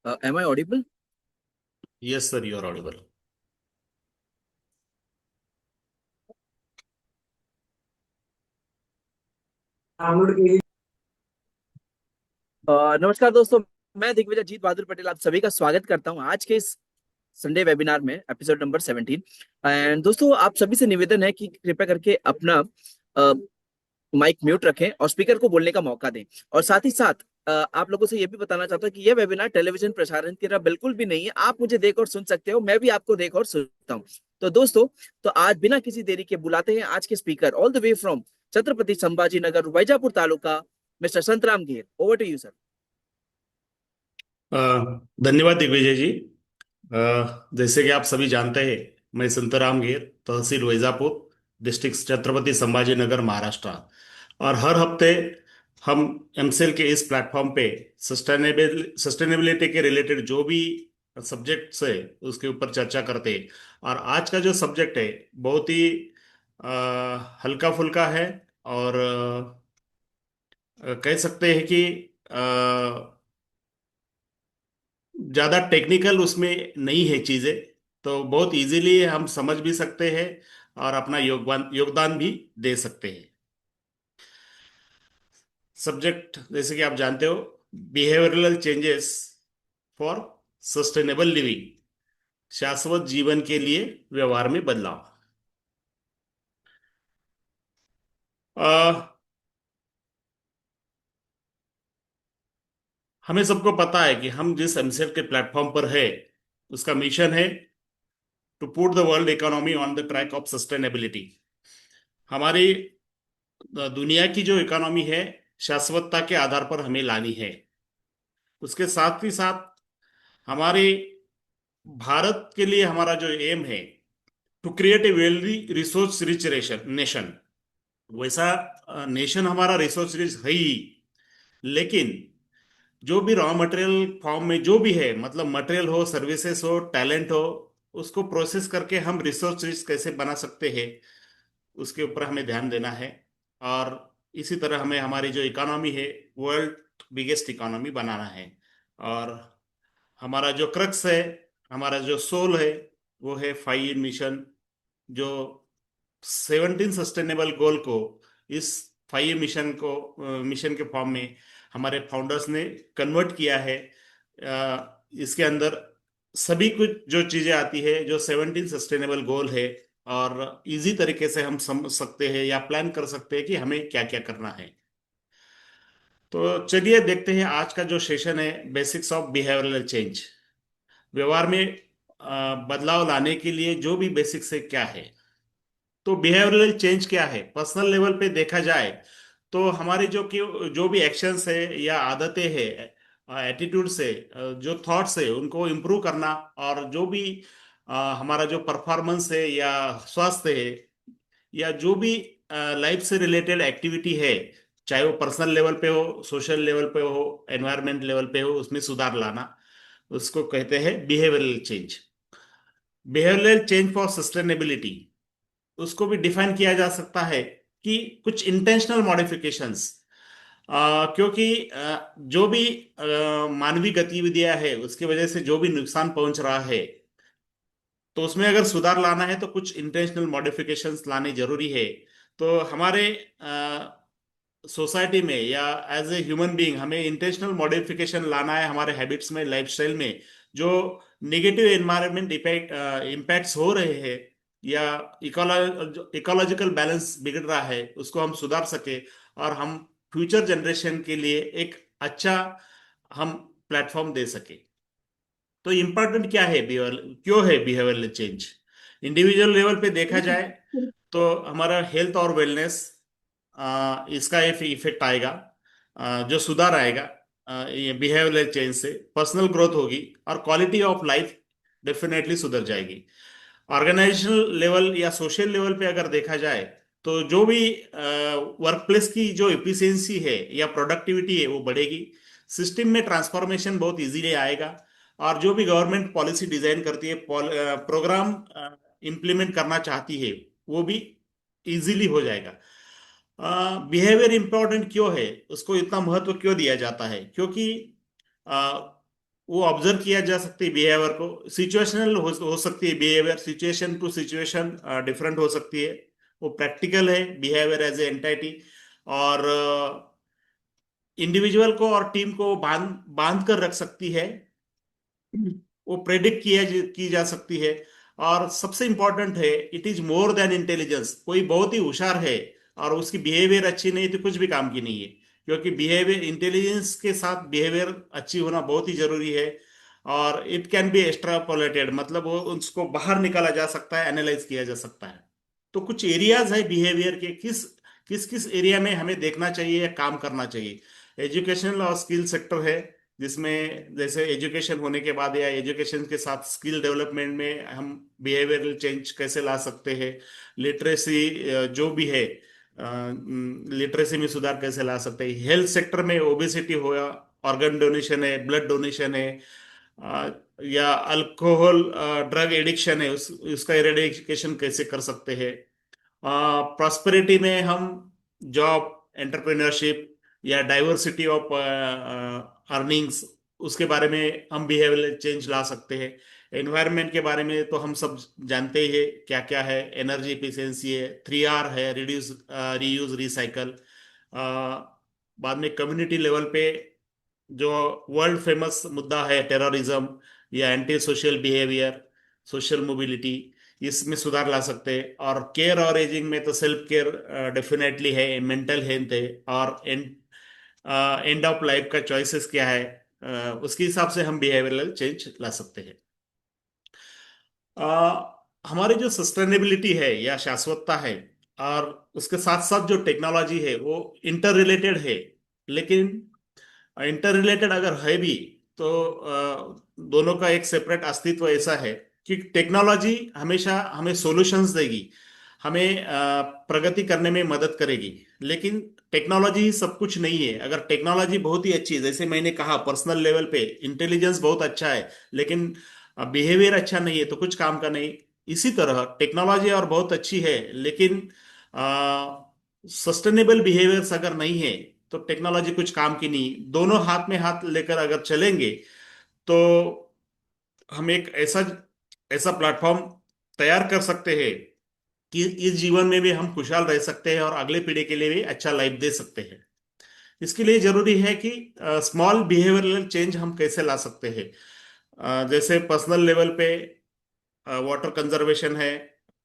Am I audible? Yes, sir, you are audible. नमस्कार दोस्तों। मैं दिग्विजय जीत बहादुर पटेल आप सभी का स्वागत करता हूं आज के इस संडे वेबिनार में, एपिसोड नंबर 17। एंड दोस्तों, आप सभी से निवेदन है कि कृपया करके अपना माइक म्यूट रखें और स्पीकर को बोलने का मौका दें। और साथ ही साथ आप लोगों से यह भी बताना चाहता हूं कि यह वेबिनार टेलीविजन प्रसारण की तरह बिल्कुल भी नहीं है। आप मुझे देख और सुन सकते हो, मैं भी आपको देख और सुनता हूँ। तो दोस्तों, तो आज बिना किसी देरी के बुलाते हैं आज के speaker, all the way from Chhatrapati Sambhaji Nagar, Vaijapur taluka, mister Santram Gher. Over to you sir. अ, धन्यवाद दिग्विजय जी। जैसे कि आप सभी जानते हैं, मैं संतराम घेर, तहसील वैजापुर, डिस्ट्रिक्ट छत्रपति संभाजी नगर, महाराष्ट्र। और हर हफ्ते हम एमसेल के इस प्लेटफॉर्म पे सस्टेनेबिलिटी के रिलेटेड जो भी सब्जेक्ट्स है उसके ऊपर चर्चा करते हैं। और आज का जो सब्जेक्ट है बहुत ही हल्का फुल्का है। और कह सकते हैं कि ज्यादा टेक्निकल उसमें नहीं है चीजें, तो बहुत इजीली हम समझ भी सकते हैं और अपना योगदान योगदान भी दे सकते हैं। सब्जेक्ट जैसे कि आप जानते हो, behavioural changes for sustainable living, शाश्वत जीवन के लिए व्यवहार में बदलाव। अ, हमें सबको पता है कि हम जिस एमसेट के प्लेटफॉर्म पर है उसका मिशन है to put the world economy on the track of sustainability. हमारी दुनिया की जो इकोनॉमी है शाश्वतता के आधार पर हमें लानी है। उसके साथ ही साथ हमारे भारत के लिए हमारा जो एम है to create a wealthy resource rich nation. वैसा नेशन हमारा रिसोर्स रिच है ही, लेकिन जो भी रॉ मटेरियल फॉर्म में जो भी है, मतलब मटेरियल हो, सर्विसेज हो, टैलेंट हो, उसको प्रोसेस करके हम रिसोर्स रिच कैसे बना सकते हैं, उसके ऊपर हमें ध्यान देना है। और इसी तरह हमें हमारी जो इकोनॉमी है वर्ल्ड बिगेस्ट इकोनॉमी बनाना है। और हमारा जो क्रक्स है, हमारा जो सोल है, वो है 5 मिशन, जो 17 सस्टेनेबल गोल को इस 5 मिशन के फॉर्म में हमारे फाउंडर्स ने कन्वर्ट किया है। इसके अंदर सभी कुछ जो चीजें आती है, जो 17 सस्टेनेबल गोल है, और इजी तरीके से हम समझ सकते हैं या प्लान कर सकते हैं कि हमें क्या क्या करना है। तो चलिए देखते हैं आज का जो सेशन है, बेसिक्स ऑफ बिहेवियरल चेंज। व्यवहार में बदलाव लाने के लिए जो भी बेसिक्स है क्या है। तो बिहेवियरल चेंज क्या है, पर्सनल लेवल पे देखा जाए तो हमारी जो भी एक्शंस है या आदतें हैं, एटीट्यूड्स है, जो थॉट्स है, उनको इम्प्रूव करना। और जो भी हमारा जो परफॉर्मेंस है या स्वास्थ्य है या जो भी लाइफ से रिलेटेड एक्टिविटी है, चाहे वो पर्सनल लेवल पे हो, सोशल लेवल पे हो, एनवायरमेंट लेवल पे हो, उसमें सुधार लाना, उसको कहते हैं behavioural change. Behavioural change for sustainability, उसको भी डिफाइन किया जा सकता है कि कुछ इंटेंशनल मॉडिफिकेशंस, क्योंकि जो भी मानवीय गतिविधियां है उसकी वजह से जो भी नुकसान पहुंच रहा है, तो उसमें अगर सुधार लाना है तो कुछ इंटेंशनल मॉडिफिकेशंस लाने जरूरी है। तो हमारे सोसाइटी में या एज ए ह्यूमन बीइंग हमें इंटेंशनल मॉडिफिकेशन लाना है हमारे हैबिट्स में, लाइफस्टाइल में। जो नेगेटिव एनवायरनमेंट इम्पैक्ट्स हो रहे हैं या इकोलॉजिकल बैलेंस बिगड़ रहा है, उसको हम सुधार सके और हम फ्यूचर जनरेशन के लिए एक अच्छा हम प्लेटफॉर्म दे सके। तो इम्पोर्टेंट क्या है बिहेवियर, क्यों है बिहेवियरल चेंज? इंडिविजुअल लेवल पे देखा जाए तो हमारा हेल्थ और वेलनेस, इसका एक इफेक्ट आएगा। जो सुधार आएगा ये बिहेवियरल चेंज से, पर्सनल ग्रोथ होगी और क्वालिटी ऑफ लाइफ डेफिनेटली सुधर जाएगी। ऑर्गेनाइजेशनल लेवल या सोशल लेवल पे अगर देखा जाए तो जो भी वर्क प्लेस की जो इफिशियंसी है या प्रोडक्टिविटी है वो बढ़ेगी। सिस्टम में ट्रांसफॉर्मेशन बहुत इजीली आएगा। और जो भी गवर्नमेंट पॉलिसी डिजाइन करती है, प्रोग्राम इम्प्लीमेंट करना चाहती है, वो भी इजीली हो जाएगा। बिहेवियर इंपॉर्टेंट क्यों है, उसको इतना महत्व क्यों दिया जाता है? क्योंकि वो ऑब्जर्व किया जा सकती है बिहेवियर को। सिचुएशनल हो सकती है behaviour, situation to situation different हो सकती है। वो प्रैक्टिकल है बिहेवियर एज ए एंटाइटी। और इंडिविजुअल को और टीम को बांध बांध कर रख सकती है। वो प्रेडिक्ट की जा सकती है। और सबसे इंपॉर्टेंट है, it is more than intelligence. कोई बहुत ही होशियार है और उसकी बिहेवियर अच्छी नहीं तो कुछ भी काम की नहीं है। क्योंकि बिहेवियर, इंटेलिजेंस के साथ बिहेवियर अच्छी होना बहुत ही जरूरी है। और इट कैन बी एक्स्ट्रापोलेटेड, मतलब वो उसको बाहर निकाला जा सकता है, एनालाइज किया जा सकता है। तो कुछ एरियाज है बिहेवियर के, किस किस किस एरिया में हमें देखना चाहिए या काम करना चाहिए। एजुकेशनल और स्किल सेक्टर है, जिसमें जैसे एजुकेशन होने के बाद या एजुकेशन के साथ स्किल डेवलपमेंट में हम बिहेवियरल चेंज कैसे ला सकते हैं। लिटरेसी जो भी है, लिटरेसी में सुधार कैसे ला सकते हैं। हेल्थ सेक्टर में ओबेसिटी हो, ऑर्गन डोनेशन है, ब्लड डोनेशन है, अ, या अल्कोहल ड्रग एडिक्शन है, उसका इरेडिकेशन कैसे कर सकते हैं। प्रॉस्पेरिटी में हम जॉब, एंटरप्रेन्योरशिप या डाइवर्सिटी ऑफ अर्निंग्स, उसके बारे में हम बिहेवियरल चेंज ला सकते हैं। एनवायरनमेंट के बारे में तो हम सब जानते ही है क्या क्या है। एनर्जी एफिशिएंसी है, 3R है, रिड्यूस, रीयूज, रिसाइकल। बाद में कम्युनिटी लेवल पे जो वर्ल्ड फेमस मुद्दा है, टेररिज्म या anti social behaviour, social mobility, इसमें सुधार ला सकते हैं। और केयर और एजिंग में तो सेल्फ केयर डेफिनेटली है, मेंटल हेल्थ है, और एंड ऑफ लाइफ का चॉइसेस क्या है, उसके हिसाब से हम बिहेवियरल चेंज ला सकते हैं। हमारी जो सस्टेनेबिलिटी है या शाश्वतता है, और उसके साथ साथ जो टेक्नोलॉजी है वो इंटर रिलेटेड है। लेकिन इंटर रिलेटेड अगर है भी, तो दोनों का एक सेपरेट अस्तित्व ऐसा है कि टेक्नोलॉजी हमेशा हमें सॉल्यूशंस देगी, हमें प्रगति करने में मदद करेगी। लेकिन टेक्नोलॉजी ही सब कुछ नहीं है। अगर टेक्नोलॉजी बहुत ही अच्छी है, जैसे मैंने कहा पर्सनल लेवल पे इंटेलिजेंस बहुत अच्छा है, लेकिन बिहेवियर अच्छा नहीं है तो कुछ काम का नहीं। इसी तरह टेक्नोलॉजी और बहुत अच्छी है, लेकिन सस्टेनेबल बिहेवियर्स अगर नहीं है तो टेक्नोलॉजी कुछ काम की नहीं। दोनों हाथ में हाथ लेकर अगर चलेंगे तो हम एक ऐसा ऐसा प्लेटफॉर्म तैयार कर सकते हैं कि इस जीवन में भी हम खुशहाल रह सकते हैं और अगले पीढ़ी के लिए भी अच्छा लाइफ दे सकते हैं। इसके लिए जरूरी है कि स्मॉल बिहेवियरल चेंज हम कैसे ला सकते हैं। जैसे पर्सनल लेवल पे वाटर कंजर्वेशन है,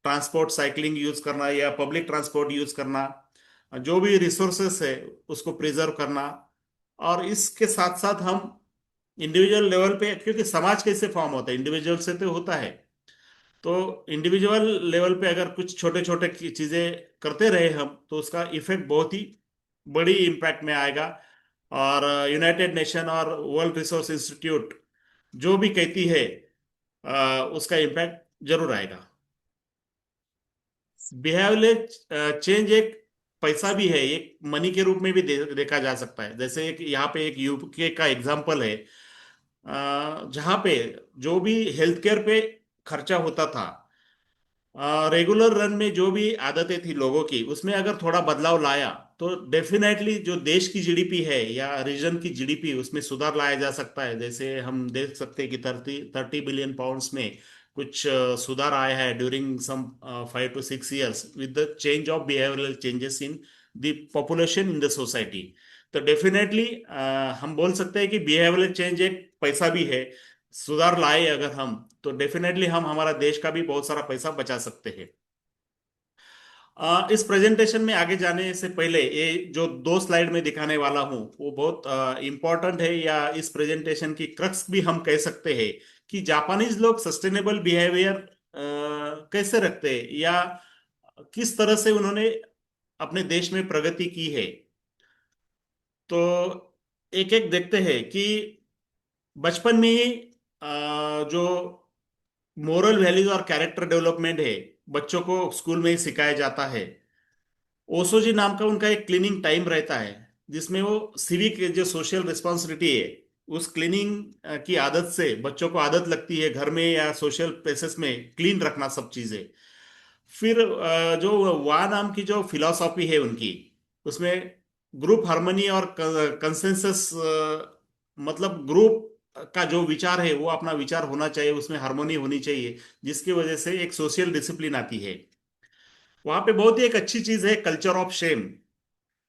ट्रांसपोर्ट साइकिलिंग यूज करना या पब्लिक ट्रांसपोर्ट यूज करना, जो भी रिसोर्सेस है उसको प्रिजर्व करना। और इसके साथ साथ हम इंडिविजुअल लेवल पे, क्योंकि समाज कैसे फॉर्म होता है, इंडिविजुअल से तो होता है। तो इंडिविजुअल लेवल पे अगर कुछ छोटे छोटे चीजें करते रहे हम, तो उसका इफेक्ट बहुत ही बड़ी इम्पैक्ट में आएगा। और यूनाइटेड नेशन और वर्ल्ड रिसोर्स इंस्टीट्यूट जो भी कहती है, उसका इम्पैक्ट जरूर आएगा। बिहेवियरल चेंज एक पैसा भी है, एक मनी के रूप में भी देखा जा सकता है। जैसे एक यहाँ पे एक यूके का एग्जांपल है, जहाँ पे जो भी हेल्थ केयर पे खर्चा होता था, रेगुलर रन में जो भी आदतें थी लोगों की, उसमें अगर थोड़ा बदलाव लाया तो डेफिनेटली जो देश की जीडीपी है या रीजन की जीडीपी, उसमें सुधार लाया जा सकता है। जैसे हम देख सकते हैं कि 30 30 बिलियन पाउंड्स में कुछ सुधार आया है during some 5 to 6 years with the change of behavioural changes in the population in the society. तो डेफिनेटली हम बोल सकते हैं कि बिहेवियरल चेंज एक पैसा भी है। सुधार लाए अगर हम, तो डेफिनेटली हम हमारा देश का भी बहुत सारा पैसा बचा सकते हैं। इस प्रेजेंटेशन में आगे जाने से पहले, ये जो 2 स्लाइड में दिखाने वाला हूं वो बहुत इंपॉर्टेंट है, या इस प्रेजेंटेशन की क्रक्स भी हम कह सकते हैं कि जापानीज लोग सस्टेनेबल बिहेवियर कैसे रखते हैं, या किस तरह से उन्होंने अपने देश में प्रगति की है। तो एक एक देखते हैं कि बचपन में ही जो मोरल वैल्यूज और कैरेक्टर डेवलपमेंट है, बच्चों को स्कूल में ही सिखाया जाता है। ओशो जी नाम का उनका एक क्लीनिंग टाइम रहता है, जिसमें वो सिविक जो सोशल रिस्पॉन्सिबिलिटी है, उस क्लीनिंग की आदत से बच्चों को आदत लगती है घर में या सोशल प्लेसेस में क्लीन रखना सब चीजें। फिर जो वा नाम की जो फिलॉसफी है उनकी, उसमें ग्रुप हार्मनी और कंसेंसस, मतलब ग्रुप का जो विचार है वो अपना विचार होना चाहिए, उसमें हार्मोनी होनी चाहिए, जिसकी वजह से एक सोशल डिसिप्लिन आती है। वहां पे बहुत ही एक अच्छी चीज है कल्चर ऑफ शेम।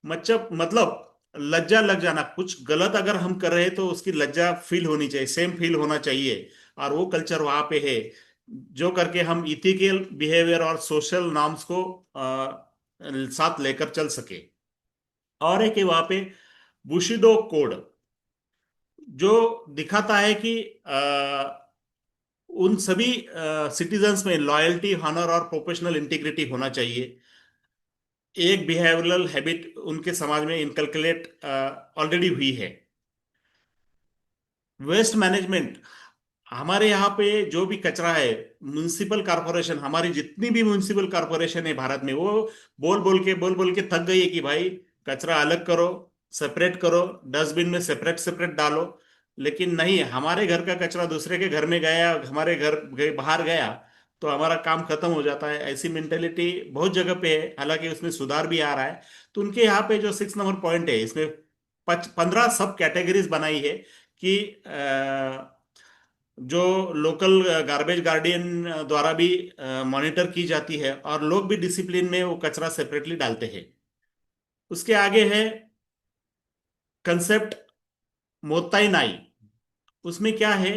मतलब लज्जा लग जाना, कुछ गलत अगर हम कर रहे हैं तो उसकी लज्जा फील होनी चाहिए, सेम फील होना चाहिए। और वो कल्चर वहां पे है, जो करके हम इथिकल बिहेवियर और सोशल नॉर्म्स को साथ लेकर चल सके। और है कि वहां पे बुशिडो कोड जो दिखाता है कि उन सभी सिटीजन्स में लॉयल्टी, हॉनर और प्रोफेशनल इंटीग्रिटी होना चाहिए। एक बिहेवियरल हैबिट उनके समाज में इनकलकुलेट ऑलरेडी हुई है। वेस्ट मैनेजमेंट, हमारे यहाँ पे जो भी कचरा है, म्युनिसिपल कॉरपोरेशन, हमारी जितनी भी म्युनिसिपल कॉरपोरेशन है भारत में, वो बोल बोल के थक गई है कि भाई कचरा अलग करो, सेपरेट करो, डस्टबिन में सेपरेट सेपरेट डालो। लेकिन नहीं, हमारे घर का कचरा दूसरे के घर में गया, हमारे बाहर गया तो हमारा काम खत्म हो जाता है। ऐसी मेंटेलिटी बहुत जगह पे है, हालांकि उसमें सुधार भी आ रहा है। तो उनके यहाँ पे जो 6 नंबर पॉइंट है, इसमें 15 सब कैटेगरीज बनाई है कि जो लोकल गार्बेज गार्डियन द्वारा भी मॉनिटर की जाती है, और लोग भी डिसिप्लिन में वो कचरा सेपरेटली डालते हैं। उसके आगे है कंसेप्ट मोत्ताई नाई। उसमें क्या है,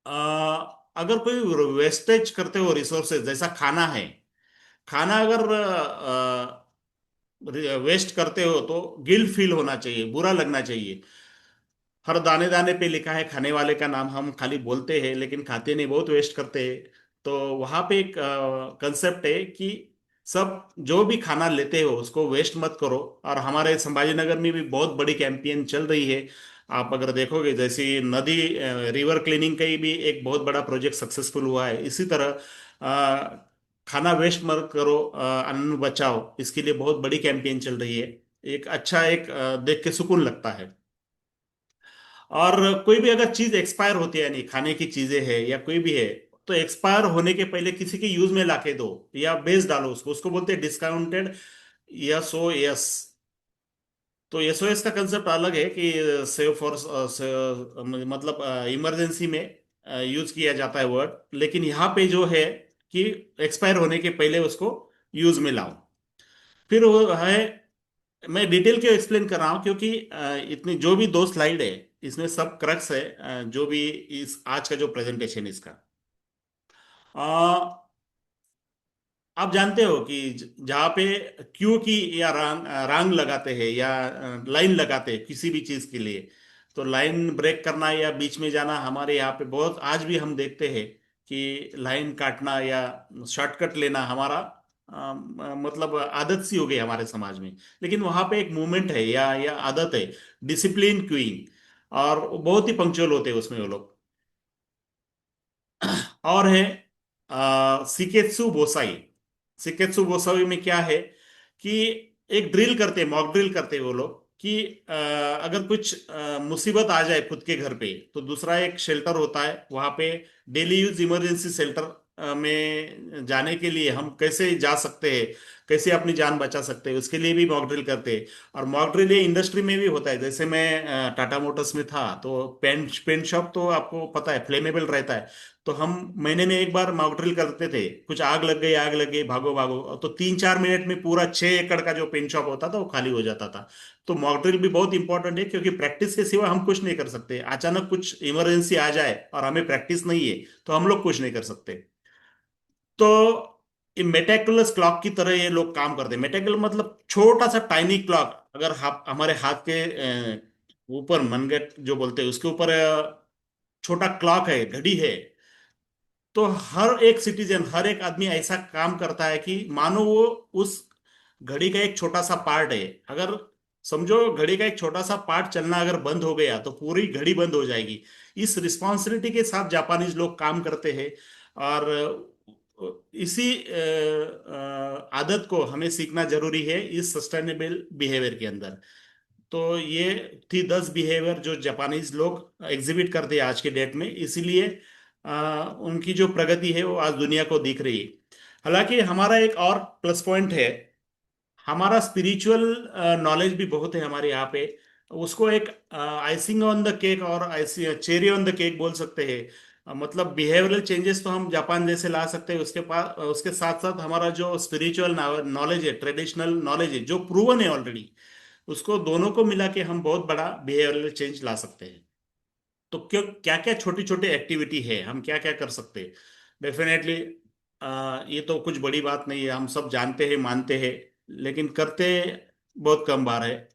अ, अगर कोई वेस्टेज करते हो रिसोर्सेज, जैसा खाना है, खाना अगर वेस्ट करते हो तो गिल्ट फील होना चाहिए, बुरा लगना चाहिए। हर दाने दाने पे लिखा है खाने वाले का नाम, हम खाली बोलते हैं लेकिन खाते नहीं, बहुत वेस्ट करते हैं। तो वहां पे एक कंसेप्ट है कि सब जो भी खाना लेते हो उसको वेस्ट मत करो। और हमारे संभाजीनगर में भी बहुत बड़ी कैंपेन चल रही है। आप अगर देखोगे, जैसे नदी रिवर क्लीनिंग का ही भी एक बहुत बड़ा प्रोजेक्ट सक्सेसफुल हुआ है, इसी तरह खाना वेस्ट मत करो, अन्न बचाओ, इसके लिए बहुत बड़ी कैंपेन चल रही है। एक अच्छा, एक देख के सुकून लगता है। और कोई भी अगर चीज एक्सपायर होती है, यानी खाने की चीजें है या कोई भी है, तो एक्सपायर होने के पहले किसी के यूज में लाके दो या बेच डालो उसको, उसको बोलते हैं डिस्काउंटेड SOS। तो SOS का कंसेप्ट अलग है कि सेव फॉर, मतलब इमरजेंसी में यूज किया जाता है वर्ड, लेकिन यहाँ पे जो है कि एक्सपायर होने के पहले उसको यूज में लाओ। फिर वो है, मैं डिटेल क्यों एक्सप्लेन कर रहा हूँ, क्योंकि इतनी जो भी 2 स्लाइड है, इसमें सब क्रक्स है जो भी इस आज का जो प्रेजेंटेशन इसका। आप जानते हो कि जहाँ पे क्यू की या रांग लगाते हैं या लाइन लगाते हैं किसी भी चीज के लिए, तो लाइन ब्रेक करना या बीच में जाना हमारे यहाँ पे बहुत आज भी हम देखते हैं कि लाइन काटना या शॉर्टकट लेना हमारा मतलब आदत सी हो गई हमारे समाज में। लेकिन वहां पे एक मूवमेंट है या आदत है, डिसिप्लिन क्यूइंग, और बहुत ही पंक्चुअल होते हैं उसमें वो लोग। और है सिकेत्सु बोसाई। सिकेत्सु बोसाई में क्या है कि एक ड्रिल करते, मॉक ड्रिल करते वो लोग कि अगर कुछ मुसीबत आ जाए खुद के घर पे, तो दूसरा एक शेल्टर होता है वहां पे, डेली यूज इमरजेंसी शेल्टर में जाने के लिए हम कैसे जा सकते हैं, कैसे अपनी जान बचा सकते हैं, उसके लिए भी मॉक ड्रिल करते हैं। और मॉक ड्रिल ये इंडस्ट्री में भी होता है। जैसे मैं टाटा मोटर्स में था, तो पेंट पेंट शॉप तो आपको पता है फ्लेमेबल रहता है। तो हम महीने में एक बार मॉक ड्रिल करते थे, कुछ आग लग गई, आग लग गई, भागो भागो, तो 3-4 मिनट में पूरा 6 एकड़ का जो पेंट शॉप होता था वो खाली हो जाता था। तो मॉक ड्रिल भी बहुत इंपॉर्टेंट है, क्योंकि प्रैक्टिस के सिवा हम कुछ नहीं कर सकते। अचानक कुछ इमरजेंसी आ जाए और हमें प्रैक्टिस नहीं है, तो हम लोग कुछ नहीं कर सकते। तो ये मेटेकुलस क्लॉक की तरह ये लोग काम करते हैं। मेटेकुलस मतलब छोटा सा टाइनी क्लॉक, अगर हमारे हाथ के ऊपर मनगट जो बोलते हैं उसके ऊपर छोटा क्लॉक है, घड़ी है। तो हर एक सिटीजन, हर एक आदमी ऐसा काम करता है कि मानो वो उस घड़ी का एक छोटा सा पार्ट है। अगर समझो घड़ी का एक छोटा सा पार्ट चलना अगर बंद हो गया तो पूरी घड़ी बंद हो जाएगी। इस रिस्पॉन्सिबिलिटी के साथ जापानीज लोग काम करते हैं। और इसी आदत को हमें सीखना जरूरी है इस सस्टेनेबल बिहेवियर के अंदर। तो ये थी 10 बिहेवियर जो जापानीज लोग एग्जिबिट करते हैं आज के डेट में, इसीलिए उनकी जो प्रगति है वो आज दुनिया को दिख रही है। हालांकि हमारा एक और प्लस पॉइंट है, हमारा स्पिरिचुअल नॉलेज भी बहुत है हमारे यहाँ पे। उसको एक आइसिंग ऑन द केक और आइसी चेरी ऑन द केक बोल सकते हैं। मतलब बिहेवियरल चेंजेस तो हम जापान जैसे ला सकते हैं, उसके पास उसके साथ साथ हमारा जो स्पिरिचुअल नॉलेज है, ट्रेडिशनल नॉलेज है जो प्रूवन है ऑलरेडी, उसको दोनों को मिला के हम बहुत बड़ा बिहेवियरल चेंज ला सकते हैं। तो क्यों, क्या क्या छोटी छोटी एक्टिविटी है, हम क्या क्या कर सकते हैं? डेफिनेटली ये तो कुछ बड़ी बात नहीं है, हम सब जानते हैं मानते हैं, लेकिन करते बहुत कम बार है।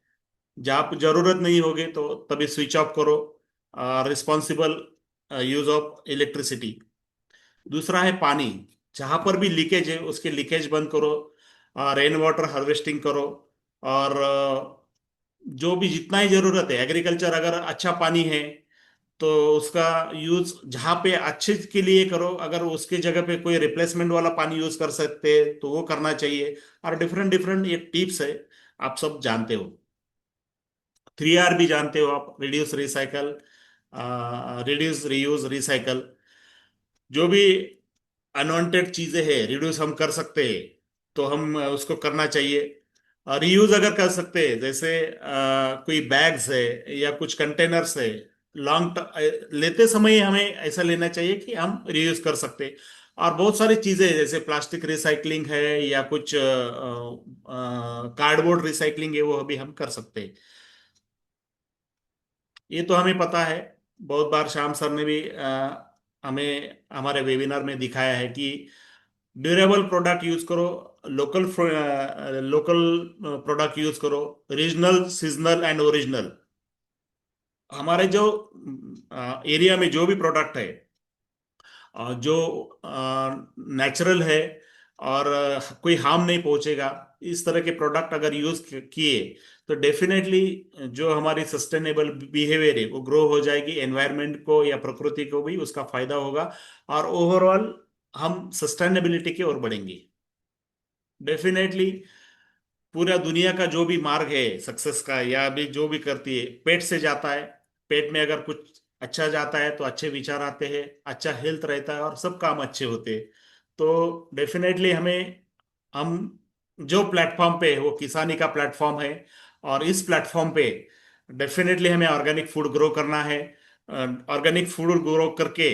जहाँ जरूरत नहीं होगी तो तभी स्विच ऑफ करो। Responsible use of electricity. दूसरा है पानी, जहां पर भी लीकेज है उसके लीकेज बंद करो। रेन वाटर हार्वेस्टिंग करो। और जो भी जितना ही जरूरत है, एग्रीकल्चर अगर अच्छा पानी है तो उसका यूज जहाँ पे अच्छे के लिए करो, अगर उसके जगह पे कोई रिप्लेसमेंट वाला पानी यूज कर सकते हैं तो वो करना चाहिए। और डिफरेंट डिफरेंट ये टिप्स है, आप सब जानते हो। 3R भी जानते हो आप, reduce recycle, reduce reuse recycle. जो भी अनवांटेड चीजें हैं रिड्यूस हम कर सकते हैं तो हम उसको करना चाहिए। रीयूज अगर कर सकते हैं, जैसे कोई बैग्स है या कुछ कंटेनर्स है, लॉन्ग लेते समय हमें ऐसा लेना चाहिए कि हम रीयूज कर सकते हैं। और बहुत सारी चीजें हैं, जैसे प्लास्टिक रिसाइकलिंग है या कुछ कार्डबोर्ड रिसाइकलिंग है, वो अभी हम कर सकते हैं। ये तो हमें पता है। बहुत बार श्याम सर ने भी हमें हमारे वेबिनार में दिखाया है कि ड्यूरेबल प्रोडक्ट यूज करो, लोकल लोकल प्रोडक्ट यूज करो, रीजनल सीजनल एंड ओरिजिनल। हमारे जो एरिया में जो भी प्रोडक्ट है, जो नेचुरल है और कोई हार्म नहीं पहुंचेगा, इस तरह के प्रोडक्ट अगर यूज किए तो डेफिनेटली जो हमारी सस्टेनेबल बिहेवियर है वो ग्रो हो जाएगी, एनवायरनमेंट को या प्रकृति को भी उसका फायदा होगा। और ओवरऑल हम सस्टेनेबिलिटी की ओर बढ़ेंगे। डेफिनेटली पूरा दुनिया का जो भी मार्ग है सक्सेस का, या भी जो भी करती है पेट से जाता है। पेट में अगर कुछ अच्छा जाता है तो अच्छे विचार आते हैं, अच्छा हेल्थ रहता है और सब काम अच्छे होते हैं। तो डेफिनेटली हमें, हम जो प्लेटफॉर्म पे है वो किसानी का प्लेटफॉर्म है, और इस प्लेटफॉर्म पे डेफिनेटली हमें ऑर्गेनिक फूड ग्रो करना है। ऑर्गेनिक फूड ग्रो करके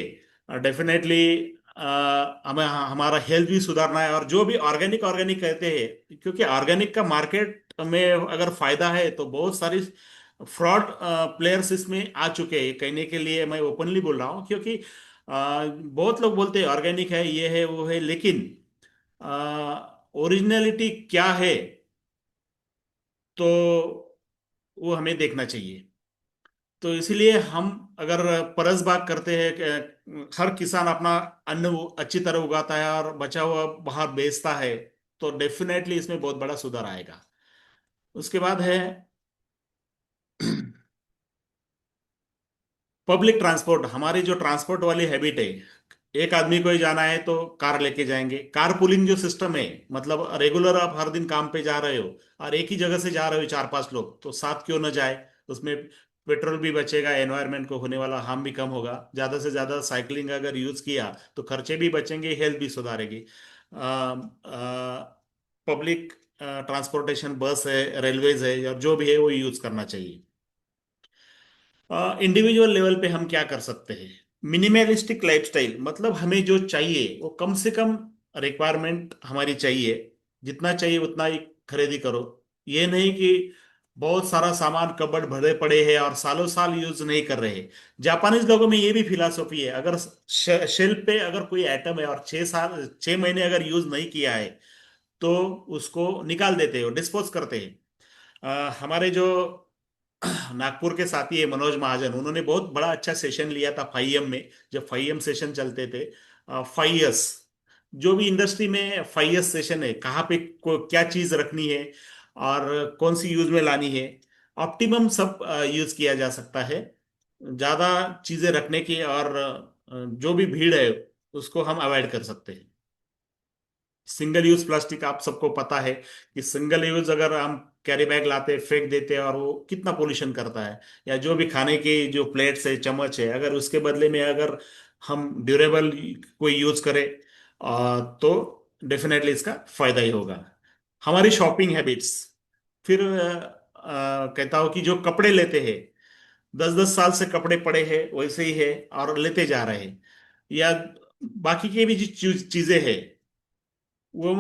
डेफिनेटली हमें हमारा हेल्थ भी सुधारना है। और जो भी ऑर्गेनिक ऑर्गेनिक कहते हैं, क्योंकि ऑर्गेनिक का मार्केट में अगर फायदा है तो बहुत सारी फ्रॉड प्लेयर्स इसमें आ चुके हैं। कहने के लिए मैं ओपनली बोल रहा हूँ, क्योंकि बहुत लोग बोलते हैं ऑर्गेनिक है, ये है वो है, लेकिन ओरिजिनलिटी क्या है तो वो हमें देखना चाहिए। तो इसीलिए हम अगर परस बाग करते हैं कि हर किसान अपना अन्न वो अच्छी तरह उगाता है और बचा हुआ बाहर बेचता है, तो डेफिनेटली इसमें बहुत बड़ा सुधार आएगा। उसके बाद है पब्लिक ट्रांसपोर्ट। हमारी जो ट्रांसपोर्ट वाली हैबिट है, एक आदमी को ही जाना है तो कार लेके जाएंगे। कार पूलिंग जो सिस्टम है, मतलब रेगुलर आप हर दिन काम पे जा रहे हो और एक ही जगह से जा रहे हो चार पांच लोग, तो साथ क्यों ना जाए? उसमें पेट्रोल भी बचेगा, एनवायरनमेंट को होने वाला हार्म भी कम होगा। ज्यादा से ज्यादा साइकिलिंग अगर यूज किया तो खर्चे भी बचेंगे, हेल्थ भी सुधारेगी। पब्लिक ट्रांसपोर्टेशन, बस है, रेलवेज है, और जो भी है वो यूज करना चाहिए। इंडिविजुअल लेवल पे हम क्या कर सकते हैं? मिनिमलिस्टिक लाइफस्टाइल, मतलब हमें जो चाहिए वो कम से कम रिक्वायरमेंट हमारी चाहिए, जितना चाहिए उतना ही खरीदी करो। ये नहीं कि बहुत सारा सामान कबड़ भरे पड़े हैं और सालों साल यूज नहीं कर रहे हैं। जापानीज लोगों में ये भी फिलॉसफी है, अगर शेल्फ पे अगर कोई आइटम है और 6 साल 6 महीने अगर यूज नहीं किया है तो उसको निकाल देते हो, डिस्पोज करते हैं। हमारे जो नागपुर के साथी है मनोज महाजन, उन्होंने बहुत बड़ा अच्छा सेशन लिया था 5M में, जब 5M सेशन चलते थे। 5 years, जो भी इंडस्ट्री में 5 years सेशन है, कहाँ पे क्या चीज रखनी है और कौन सी यूज में लानी है, ऑप्टिमम सब यूज किया जा सकता है। ज्यादा चीजें रखने की और जो भी भीड़ है उसको हम अवॉइड कर सकते हैं। सिंगल यूज प्लास्टिक, आप सबको पता है कि सिंगल यूज अगर हम कैरी बैग लाते फेंक देते और वो कितना पोल्यूशन करता है। या जो भी खाने की जो प्लेट्स है, चम्मच है, अगर उसके बदले में अगर हम ड्यूरेबल कोई यूज करें तो डेफिनेटली इसका फायदा ही होगा। हमारी शॉपिंग हैबिट्स, फिर कहता हूं कि जो कपड़े लेते हैं, 10-10 साल से कपड़े पड़े हैं वैसे ही है और लेते जा रहे हैं, या बाकी की भी जो चीजें हैं वो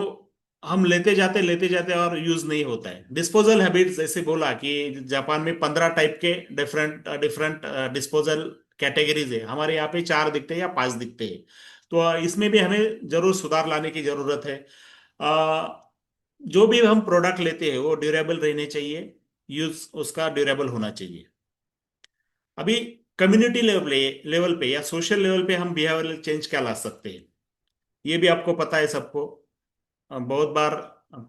हम लेते जाते और यूज नहीं होता है। डिस्पोजल हैबिट्स जैसे बोला कि जापान में 15 टाइप के डिफरेंट डिफरेंट डिस्पोजल कैटेगरीज है, हमारे यहाँ पे 4 दिखते हैं या 5 दिखते हैं। तो इसमें भी हमें जरूर सुधार लाने की जरूरत है। अ, जो भी हम प्रोडक्ट लेते हैं वो ड्यूरेबल रहने चाहिए, यूज उसका ड्यूरेबल होना चाहिए। अभी कम्युनिटी लेवल पे या सोशल लेवल पे हम बिहेवियरल चेंज क्या ला सकते हैं, ये भी आपको पता है सबको। बहुत बार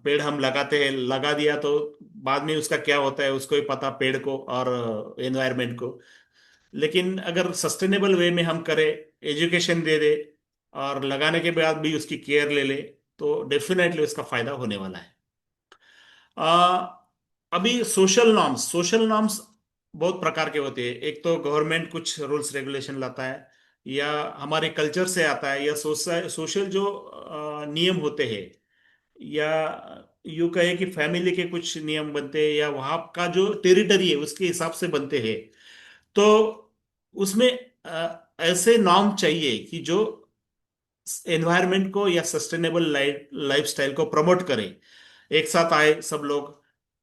पेड़ हम लगाते हैं, लगा दिया तो बाद में उसका क्या होता है उसको ही पता, पेड़ को और एनवायरनमेंट को। लेकिन अगर सस्टेनेबल वे में हम करें, एजुकेशन दे दे और लगाने के बाद भी उसकी केयर ले ले, तो डेफिनेटली उसका फायदा होने वाला है। आ, अभी सोशल नॉर्म्स बहुत प्रकार के होते हैं। एक तो गवर्नमेंट कुछ रूल्स रेगुलेशन लाता है, या हमारे कल्चर से आता है, या सोशल जो नियम होते हैं, या यूं कहे कि फैमिली के कुछ नियम बनते हैं, या वहां का जो टेरिटरी है उसके हिसाब से बनते हैं। तो उसमें ऐसे नॉर्म चाहिए कि जो एनवायरनमेंट को या सस्टेनेबल लाइफस्टाइल को प्रमोट करे, एक साथ आए सब लोग।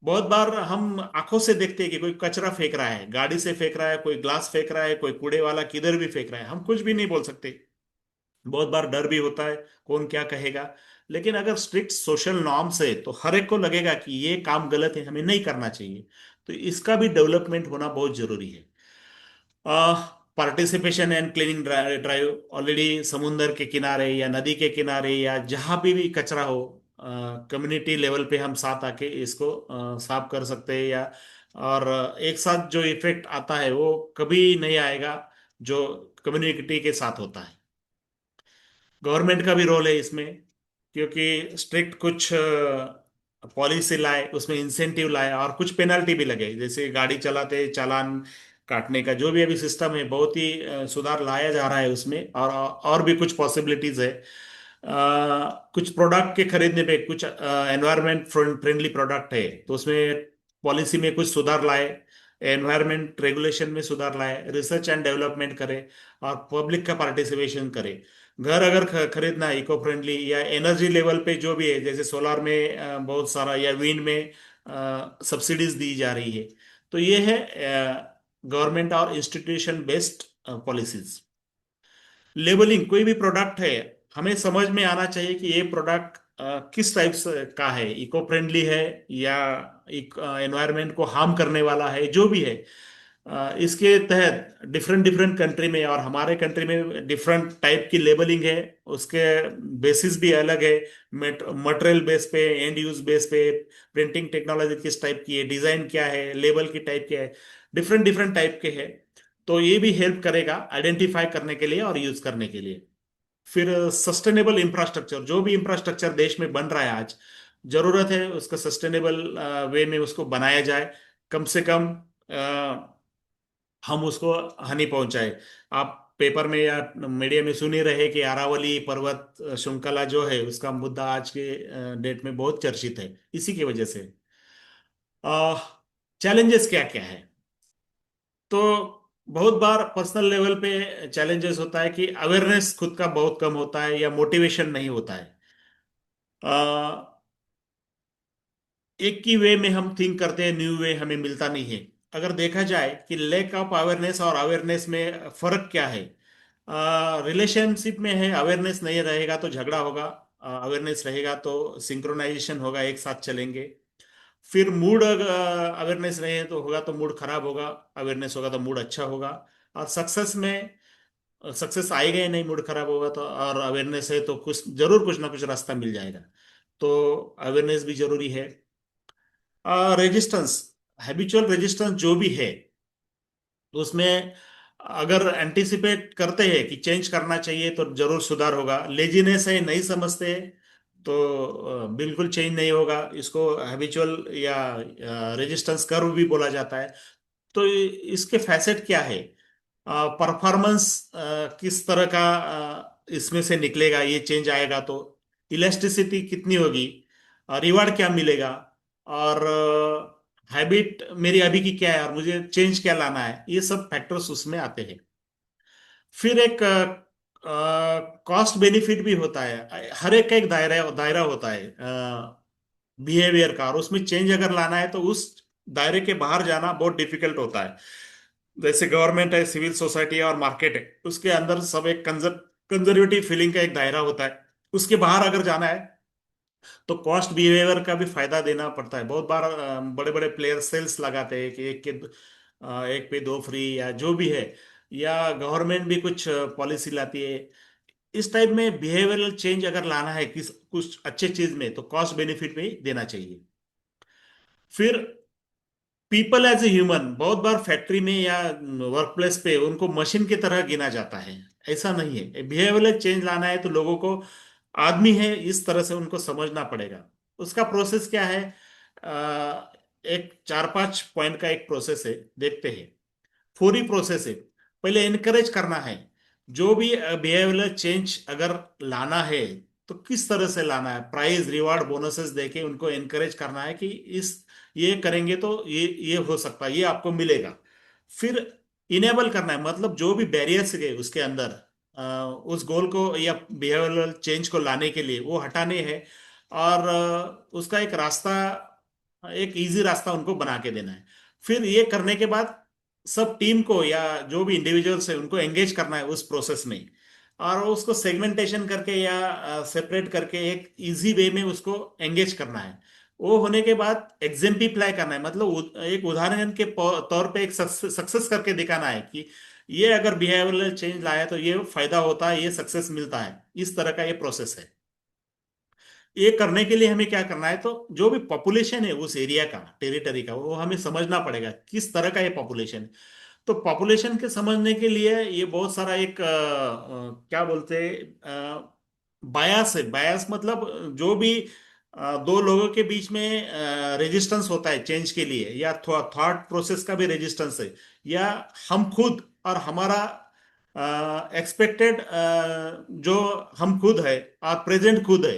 बहुत बार हम आंखों से देखते हैं कि कोई कचरा फेंक रहा है, गाड़ी से फेंक रहा है, कोई ग्लास फेंक रहा है, कोई कूड़े वाला किधर भी फेंक रहा है, हम कुछ भी नहीं बोल सकते। बहुत बार डर भी होता है कौन क्या कहेगा। लेकिन अगर स्ट्रिक्ट सोशल नॉर्म्स है तो हर एक को लगेगा कि ये काम गलत है, हमें नहीं करना चाहिए। तो इसका भी डेवलपमेंट होना बहुत जरूरी है। Participation and cleaning drive already समुंदर के किनारे या नदी के किनारे या जहां भी कचरा हो, कम्युनिटी लेवल पे हम साथ आके इसको साफ कर सकते हैं। या और एक साथ जो इफेक्ट आता है वो कभी नहीं आएगा जो कम्युनिटी के साथ होता है। गवर्नमेंट का भी रोल है इसमें, क्योंकि स्ट्रिक्ट कुछ पॉलिसी लाए, उसमें इंसेंटिव लाए और कुछ पेनल्टी भी लगे, जैसे गाड़ी चलाते चालान काटने का जो भी अभी सिस्टम है, बहुत ही सुधार लाया जा रहा है उसमें। और भी कुछ पॉसिबिलिटीज है। कुछ प्रोडक्ट के खरीदने पे कुछ एनवायरमेंट फ्रेंडली प्रोडक्ट है तो उसमें पॉलिसी में कुछ सुधार लाए, एनवायरमेंट रेगुलेशन में सुधार लाए, रिसर्च एंड डेवलपमेंट करे और पब्लिक का पार्टिसिपेशन करे। घर अगर खरीदना है इको फ्रेंडली, या एनर्जी लेवल पे जो भी है, जैसे सोलार में बहुत सारा, या विंड में सब्सिडीज दी जा रही है। तो ये है गवर्नमेंट और इंस्टीट्यूशन बेस्ड पॉलिसीज। लेबलिंग कोई भी प्रोडक्ट है, हमें समझ में आना चाहिए कि ये प्रोडक्ट किस टाइप से का है, इको फ्रेंडली है या एनवायरनमेंट को हार्म करने वाला है, जो भी है। इसके तहत डिफरेंट डिफरेंट कंट्री में और हमारे कंट्री में डिफरेंट टाइप की लेबलिंग है। उसके बेसिस भी अलग है, मटेरियल बेस पे, एंड यूज बेस पे, प्रिंटिंग टेक्नोलॉजी किस टाइप की है, डिजाइन क्या है, लेबल की टाइप क्या है, डिफरेंट डिफरेंट टाइप के है। तो ये भी हेल्प करेगा आइडेंटिफाई करने के लिए और यूज करने के लिए। फिर सस्टेनेबल इंफ्रास्ट्रक्चर, जो भी इंफ्रास्ट्रक्चर देश में बन रहा है आज, जरूरत है उसका सस्टेनेबल वे में उसको बनाया जाए। कम से कम हम उसको हानि पहुंचाए। आप पेपर में या मीडिया में सुन ही रहे कि अरावली पर्वत श्रृंखला जो है उसका मुद्दा आज के डेट में बहुत चर्चित है इसी की वजह से। चैलेंजेस क्या क्या है, तो बहुत बार पर्सनल लेवल पे चैलेंजेस होता है कि अवेयरनेस खुद का बहुत कम होता है या मोटिवेशन नहीं होता है। अ, एक ही वे में हम थिंक करते हैं, न्यू वे हमें मिलता नहीं है। अगर देखा जाए कि लैक ऑफ अवेयरनेस और अवेयरनेस में फर्क क्या है, रिलेशनशिप में है, अवेयरनेस नहीं रहेगा तो झगड़ा होगा, अवेयरनेस रहेगा तो सिंक्रोनाइजेशन होगा, एक साथ चलेंगे। फिर मूड अवेयरनेस रहे तो होगा तो मूड खराब होगा, अवेयरनेस होगा तो मूड अच्छा होगा। और सक्सेस में सक्सेस आएगा ही नहीं मूड खराब होगा तो, और अवेयरनेस है तो कुछ ना कुछ रास्ता मिल जाएगा। तो अवेयरनेस भी जरूरी है। रेजिस्टेंस, हैबिचुअल रेजिस्टेंस जो भी है, तो उसमें अगर एंटिसिपेट करते हैं कि चेंज करना चाहिए तो जरूर सुधार होगा। लेजीनेस है, नहीं समझते तो बिल्कुल चेंज नहीं होगा। इसको हैबिचुअल या रेजिस्टेंस कर्व भी बोला जाता है। तो इसके फैसेट क्या है, परफॉर्मेंस किस तरह का इसमें से निकलेगा, ये चेंज आएगा तो इलास्टिसिटी कितनी होगी, रिवार्ड क्या मिलेगा, और हैबिट मेरी अभी की क्या है और मुझे चेंज क्या लाना है, ये सब फैक्टर्स उसमें आते हैं। फिर एक कॉस्ट बेनिफिट भी होता है, हर एक का एक दायरा दायरा होता है बिहेवियर का, और उसमें चेंज अगर लाना है तो उस दायरे के बाहर जाना बहुत डिफिकल्ट होता है। जैसे गवर्नमेंट है, सिविल सोसाइटी है और मार्केट है, उसके अंदर सब एक कंजर्वेटिव फीलिंग का एक दायरा होता है। उसके बाहर अगर जाना है तो कॉस्ट बिहेवियर का भी फायदा देना पड़ता है। बहुत बार बड़े बड़े प्लेयर सेल्स लगाते हैं कि एक पे दो फ्री या जो भी है, या गवर्नमेंट भी कुछ पॉलिसी लाती है। इस टाइप में बिहेवियरल चेंज अगर लाना है किस कुछ अच्छे चीज में, तो कॉस्ट बेनिफिट में देना चाहिए। फिर पीपल एज ए ह्यूमन, बहुत बार फैक्ट्री में या वर्क प्लेस पे उनको मशीन की तरह गिना जाता है। ऐसा नहीं है, बिहेवियरल चेंज लाना है तो लोगों को आदमी है इस तरह से उनको समझना पड़ेगा। उसका प्रोसेस क्या है? एक 4-5 पॉइंट का एक प्रोसेस है, देखते हैं। फौरी प्रोसेस है। पहले इनकरेज करना है। जो भी बिहेवियरल चेंज अगर लाना है तो किस तरह से लाना है, प्राइज रिवार्ड बोनसेस देके उनको इनकरेज करना है कि इस ये करेंगे तो ये हो सकता है, ये आपको मिलेगा। फिर इनेबल करना है, मतलब जो भी बैरियर्स है उसके अंदर उस गोल को या बिहेवियरल चेंज को लाने के लिए वो हटाने हैं। और उसका एक रास्ता, एक इजी रास्ता उनको बना के देना है। फिर ये करने के बाद सब टीम को या जो भी इंडिविजुअल्स है उनको एंगेज करना है उस प्रोसेस में, और उसको सेगमेंटेशन करके या सेपरेट करके एक इजी वे में उसको एंगेज करना है। वो होने के बाद एग्जेम्पलीफाई करना है, मतलब एक उदाहरण के तौर पे एक सक्सेस करके दिखाना है कि ये अगर बिहेवियरल चेंज लाया तो ये फायदा होता है, ये सक्सेस मिलता है। इस तरह का ये प्रोसेस है। ये करने के लिए हमें क्या करना है, तो जो भी पॉपुलेशन है उस एरिया का, टेरिटरी का, वो हमें समझना पड़ेगा किस तरह का ये पॉपुलेशन है। तो पॉपुलेशन के समझने के लिए ये बहुत सारा एक क्या बोलते हैं, बायस है। बायस मतलब जो भी दो लोगों के बीच में रेजिस्टेंस होता है चेंज के लिए, या थॉट प्रोसेस का भी रेजिस्टेंस है, या हम खुद और हमारा एक्सपेक्टेड जो हम खुद है और प्रेजेंट खुद है,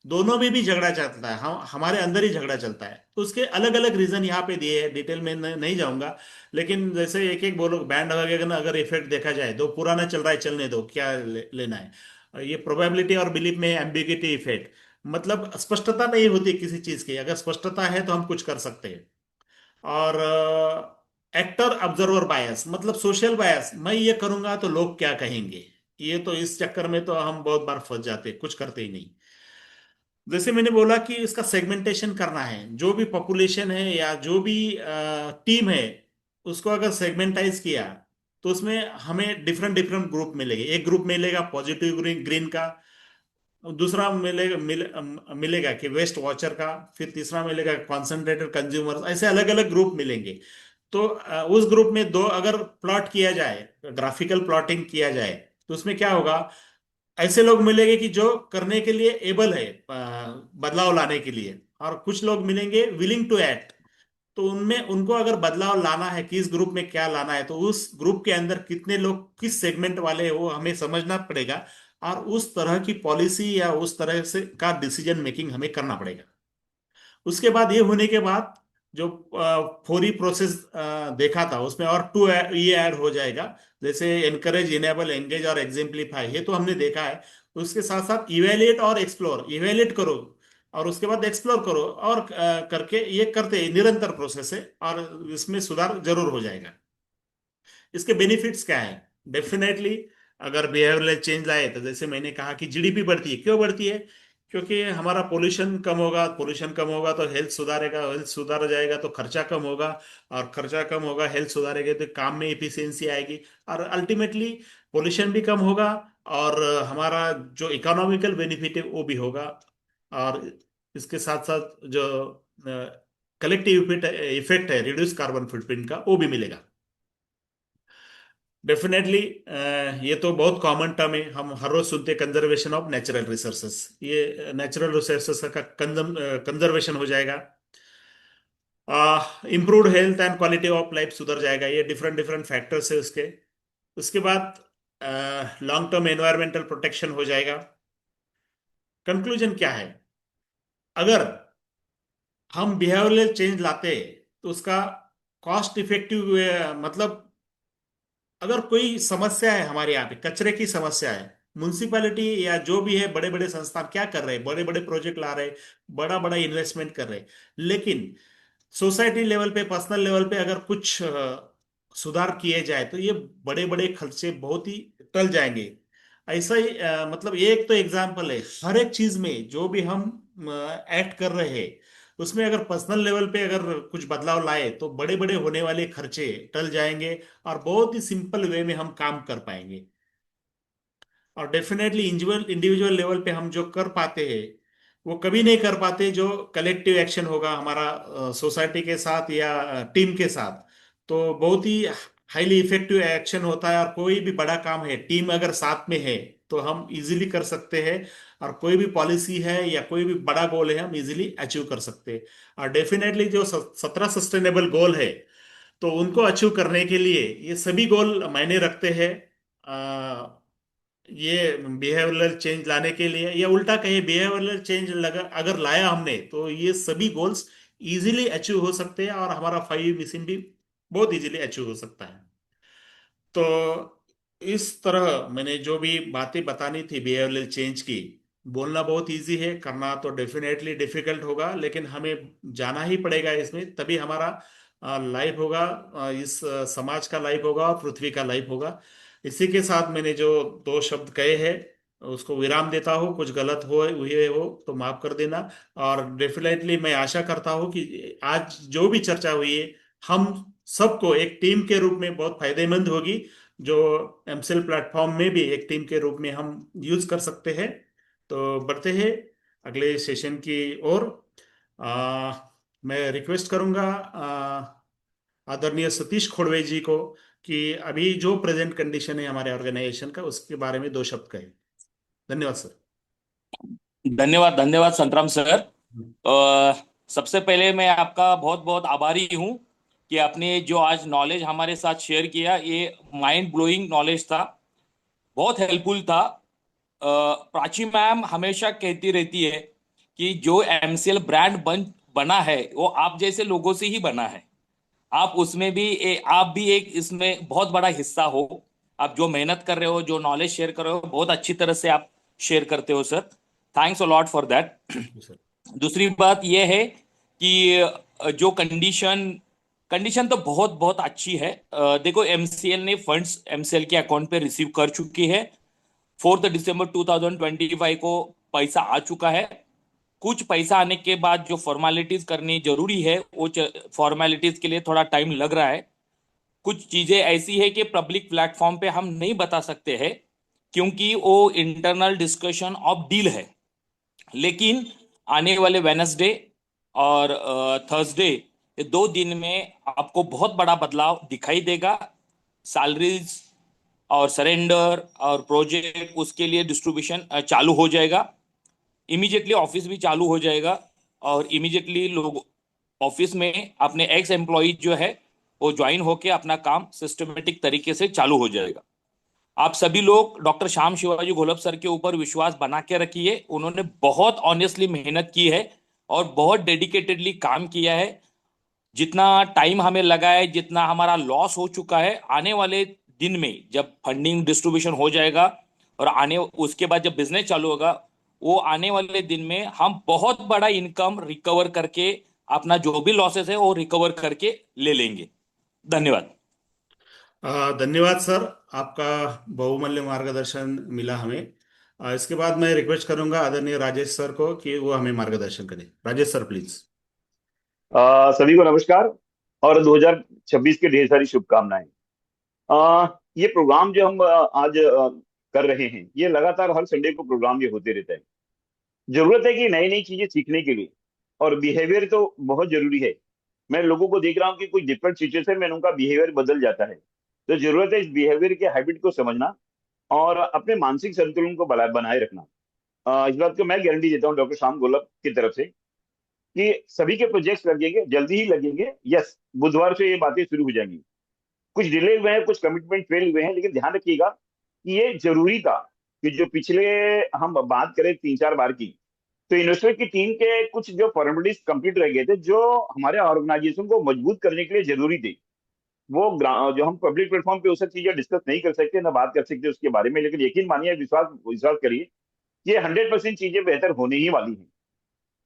दोनों में भी झगड़ा चलता है। हम हमारे अंदर ही झगड़ा चलता है। तो उसके अलग अलग रीजन यहाँ पे दिए हैं, डिटेल में नहीं जाऊंगा। लेकिन जैसे एक एक बोलो, बैंड वगैरह का अगर इफेक्ट देखा जाए, तो पुराना चल रहा है चलने दो, क्या लेना है। ये प्रोबेबिलिटी और बिलीफ में एम्बिग्यूटी इफेक्ट, मतलब स्पष्टता नहीं होती किसी चीज की, अगर स्पष्टता है तो हम कुछ कर सकते हैं। और एक्टर ऑब्जर्वर बायस, मतलब सोशल बायस, मैं ये करूंगा तो लोग क्या कहेंगे, ये तो इस चक्कर में तो हम बहुत बार फंस जाते हैं, कुछ करते ही नहीं। जैसे मैंने बोला कि इसका सेगमेंटेशन करना है, जो भी पॉपुलेशन है या जो भी टीम है, उसको अगर सेगमेंटाइज किया तो उसमें हमें डिफरेंट डिफरेंट ग्रुप मिलेंगे। एक ग्रुप मिलेगा पॉजिटिव ग्रीन ग्रीन का, दूसरा मिलेगा कि वेस्ट वॉचर का, फिर तीसरा मिलेगा कॉन्सेंट्रेटेड कंज्यूमर, ऐसे अलग अलग ग्रुप मिलेंगे। तो उस ग्रुप में दो अगर प्लॉट किया जाए, ग्राफिकल प्लॉटिंग किया जाए, तो उसमें क्या होगा, ऐसे लोग मिलेंगे कि जो करने के लिए एबल है, बदलाव लाने के लिए, और कुछ लोग मिलेंगे विलिंग टू एक्ट। तो उनमें उनको अगर बदलाव लाना है, किस ग्रुप में क्या लाना है, तो उस ग्रुप के अंदर कितने लोग किस सेगमेंट वाले हैं वो हमें समझना पड़ेगा, और उस तरह की पॉलिसी या उस तरह से का डिसीजन मेकिंग हमें करना पड़ेगा। उसके बाद ये होने के बाद जो फौरी प्रोसेस देखा था उसमें और टू ये ऐड हो जाएगा, जैसे एनकरेज, इनेबल, एंगेज और एग्जेम्पलीफाई, ये तो हमने देखा है। उसके साथ साथ इवेल्युएट और एक्सप्लोर, इवेल्युएट करो और उसके बाद एक्सप्लोर करो, और करके ये करते निरंतर प्रोसेस है, और इसमें सुधार जरूर हो जाएगा। इसके बेनिफिट्स क्या है? डेफिनेटली अगर बिहेवियरल चेंज लाए तो जैसे मैंने कहा कि जीडीपी बढ़ती है। क्यों बढ़ती है? क्योंकि हमारा पोल्यूशन कम होगा, पोल्यूशन कम होगा तो हेल्थ सुधारेगा, हेल्थ सुधार जाएगा तो खर्चा कम होगा, और खर्चा कम होगा, हेल्थ सुधारेगा तो काम में इफिशियंसी आएगी, और अल्टीमेटली पोल्यूशन भी कम होगा, और हमारा जो इकोनॉमिकल बेनिफिट है वो भी होगा। और इसके साथ साथ जो कलेक्टिव इफेक्ट है रिड्यूस कार्बन फुटप्रिंट का, वो भी मिलेगा। डेफिनेटली ये तो बहुत कॉमन टर्म है, हम हर रोज सुनते हैं, कंजर्वेशन ऑफ नेचुरल रिसोर्सेस। ये नेचुरल रिसोर्सेस का कंजर्वेशन हो जाएगा। Improved health and quality of life सुधर जाएगा। ये डिफरेंट डिफरेंट फैक्टर्स है उसके। उसके बाद लॉन्ग टर्म एनवायरमेंटल प्रोटेक्शन हो जाएगा। कंक्लूजन क्या है? अगर हम बिहेवियरल चेंज लाते हैं उसका कॉस्ट इफेक्टिव, मतलब अगर कोई समस्या है हमारे यहाँ पे, कचरे की समस्या है, म्युनिसिपैलिटी या जो भी है, बड़े बड़े संस्थान क्या कर रहे हैं, बड़े बड़े प्रोजेक्ट ला रहे हैं, बड़ा बड़ा इन्वेस्टमेंट कर रहे हैं, लेकिन सोसाइटी लेवल पे, पर्सनल लेवल पे अगर कुछ सुधार किए जाए तो ये बड़े बड़े खर्चे बहुत ही टल जाएंगे। ऐसा ही मतलब ये एक तो एग्जाम्पल है, हर एक चीज में जो भी हम एक्ट कर रहे हैं उसमें अगर पर्सनल लेवल पे अगर कुछ बदलाव लाए तो बड़े बड़े होने वाले खर्चे टल जाएंगे और बहुत ही सिंपल वे में हम काम कर पाएंगे। और डेफिनेटली इंडिविजुअल इंडिविजुअल लेवल पे हम जो कर पाते हैं वो कभी नहीं कर पाते जो कलेक्टिव एक्शन होगा हमारा सोसाइटी के साथ या टीम के साथ। तो बहुत ही हाईली इफेक्टिव एक्शन होता है, और कोई भी बड़ा काम है टीम अगर साथ में है तो हम इजीली कर सकते हैं, और कोई भी पॉलिसी है या कोई भी बड़ा गोल है हम इजीली अचीव कर सकते हैं। और डेफिनेटली जो 17 सस्टेनेबल गोल है तो उनको अचीव करने के लिए ये सभी गोल मायने रखते हैं। ये बिहेवियरल चेंज लाने के लिए, या उल्टा कहे बिहेवियरल चेंज लगा अगर लाया हमने तो ये सभी गोल्स इजीली अचीव हो सकते हैं, और हमारा 5 मिशन भी बहुत इजीली अचीव हो सकता है। तो इस तरह मैंने जो भी बातें बतानी थी बिहेवियरल चेंज की, बोलना बहुत इजी है, करना तो डेफिनेटली डिफिकल्ट होगा, लेकिन हमें जाना ही पड़ेगा इसमें, तभी हमारा लाइफ होगा, इस समाज का लाइफ होगा और पृथ्वी का लाइफ होगा। इसी के साथ मैंने जो 2 शब्द कहे हैं उसको विराम देता हूँ, कुछ गलत हो हुए हो तो माफ कर देना। और डेफिनेटली मैं आशा करता हूँ कि आज जो भी चर्चा हुई है हम सबको एक टीम के रूप में बहुत फायदेमंद होगी, जो एमसेल प्लेटफॉर्म में भी एक टीम के रूप में हम यूज कर सकते हैं। तो बढ़ते हैं अगले सेशन की ओर। आ, मैं रिक्वेस्ट करूंगा आदरणीय सतीश खोड़वे जी को कि अभी जो प्रेजेंट कंडीशन है हमारे ऑर्गेनाइजेशन का उसके बारे में 2 शब्द कहें। धन्यवाद सर। धन्यवाद धन्यवाद संतराम सर। सबसे पहले मैं आपका बहुत बहुत आभारी हूं कि आपने जो आज नॉलेज हमारे साथ शेयर किया, ये माइंड ब्लोइंग नॉलेज था, बहुत हेल्पफुल था। प्राची मैम हमेशा कहती रहती है कि जो एमसीएल ब्रांड बना है वो आप जैसे लोगों से ही बना है। आप उसमें भी आप भी एक इसमें बहुत बड़ा हिस्सा हो। आप जो मेहनत कर रहे हो, जो नॉलेज शेयर कर रहे हो, बहुत अच्छी तरह से आप शेयर करते हो sir. Thanks a lot for that. Thank you sir. दूसरी बात यह है कि जो कंडीशन कंडीशन तो बहुत बहुत अच्छी है। देखो, एमसीएल ने फंड्स एमसीएल के अकाउंट पे रिसीव कर चुकी है। 4 दिसंबर 2025 को पैसा आ चुका है। कुछ पैसा आने के बाद जो फॉर्मेलिटीज करनी जरूरी है, वो फॉर्मेलिटीज के लिए थोड़ा टाइम लग रहा है। कुछ चीजें ऐसी है कि पब्लिक प्लेटफॉर्म पे हम नहीं बता सकते हैं, क्योंकि वो इंटरनल डिस्कशन ऑफ डील है। लेकिन आने वाले वेनसडे और थर्सडे, ये 2 दिन में आपको बहुत बड़ा बदलाव दिखाई देगा। सैलरीज और सरेंडर और प्रोजेक्ट, उसके लिए डिस्ट्रीब्यूशन चालू हो जाएगा। इमीडिएटली ऑफिस भी चालू हो जाएगा, और इमीडिएटली लोग ऑफिस में अपने एक्स एम्प्लॉय जो है वो ज्वाइन होके अपना काम सिस्टमेटिक तरीके से चालू हो जाएगा। आप सभी लोग डॉक्टर श्याम शिवाजी घोलप सर के ऊपर विश्वास बना के रखिए। उन्होंने बहुत ऑनेस्टली मेहनत की है और बहुत डेडिकेटेडली काम किया है। जितना टाइम हमें लगा है, जितना हमारा लॉस हो चुका है, आने वाले दिन में जब फंडिंग डिस्ट्रीब्यूशन हो जाएगा और आने उसके बाद जब बिजनेस चालू होगा, वो आने वाले दिन में हम बहुत बड़ा इनकम रिकवर करके अपना जो भी लॉसेस है वो रिकवर करके ले लेंगे। धन्यवाद। धन्यवाद सर, आपका बहुमूल्य मार्गदर्शन मिला हमें। इसके बाद मैं रिक्वेस्ट करूंगा आदरणीय राजेश सर को कि वो हमें मार्गदर्शन करें। Rajesh sir please. सभी को नमस्कार और 2026 की ढेर सारी शुभकामनाएं। ये प्रोग्राम जो हम आज कर रहे हैं, ये लगातार हर संडे को प्रोग्राम ये होते रहता है। जरूरत है कि नई नई चीजें सीखने के लिए, और बिहेवियर तो बहुत जरूरी है। मैं लोगों को देख रहा हूँ कि कुछ डिफरेंट सिचुएशन में उनका बिहेवियर बदल जाता है। तो जरूरत है इस बिहेवियर के हैबिट को समझना और अपने मानसिक संतुलन को बनाए रखना। इस बात को मैं गारंटी देता हूँ डॉक्टर श्याम गोलप की तरफ से कि सभी के प्रोजेक्ट्स लगेंगे, जल्दी ही लगेंगे। यस, बुधवार से ये बातें शुरू हो जाएंगी। कुछ डिले हुए हैं, कुछ कमिटमेंट फेल हुए हैं, लेकिन ध्यान रखिएगा कि ये जरूरी था कि जो पिछले हम बात करें 3-4 बार की, तो इन्वेस्टर की टीम के कुछ जो फॉर्मेलिटीज कंप्लीट रह गए थे, जो हमारे ऑर्गेनाइजेशन को मजबूत करने के लिए जरूरी थे। जो हम पब्लिक प्लेटफॉर्म पे वो सब चीजें डिस्कस नहीं कर सकते, ना बात कर सकते उसके बारे में, लेकिन यकीन मानिए, विश्वास विश्वास करिए, ये 100% चीजें बेहतर होने ही वाली हैं।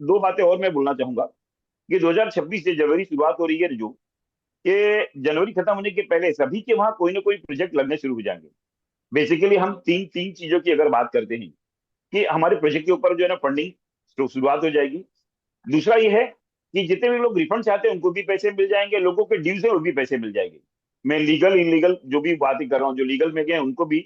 दो बातें और मैं बोलना चाहूंगा कि 2026 से जनवरी शुरुआत हो रही है, जो कि जनवरी खत्म होने के पहले सभी के वहां कोई ना कोई प्रोजेक्ट लगने शुरू हो जाएंगे। बेसिकली हम तीन तीन चीजों की अगर बात करते हैं कि हमारे प्रोजेक्ट के ऊपर जो है ना फंडिंग शुरुआत हो जाएगी। दूसरा ये है कि जितने भी लोग रिफंड चाहते हैं उनको भी पैसे मिल जाएंगे, लोगों के ड्यूज है वो भी पैसे मिल जाएंगे। मैं लीगल इनलीगल जो भी बातें कर रहा हूँ, जो लीगल में गए उनको भी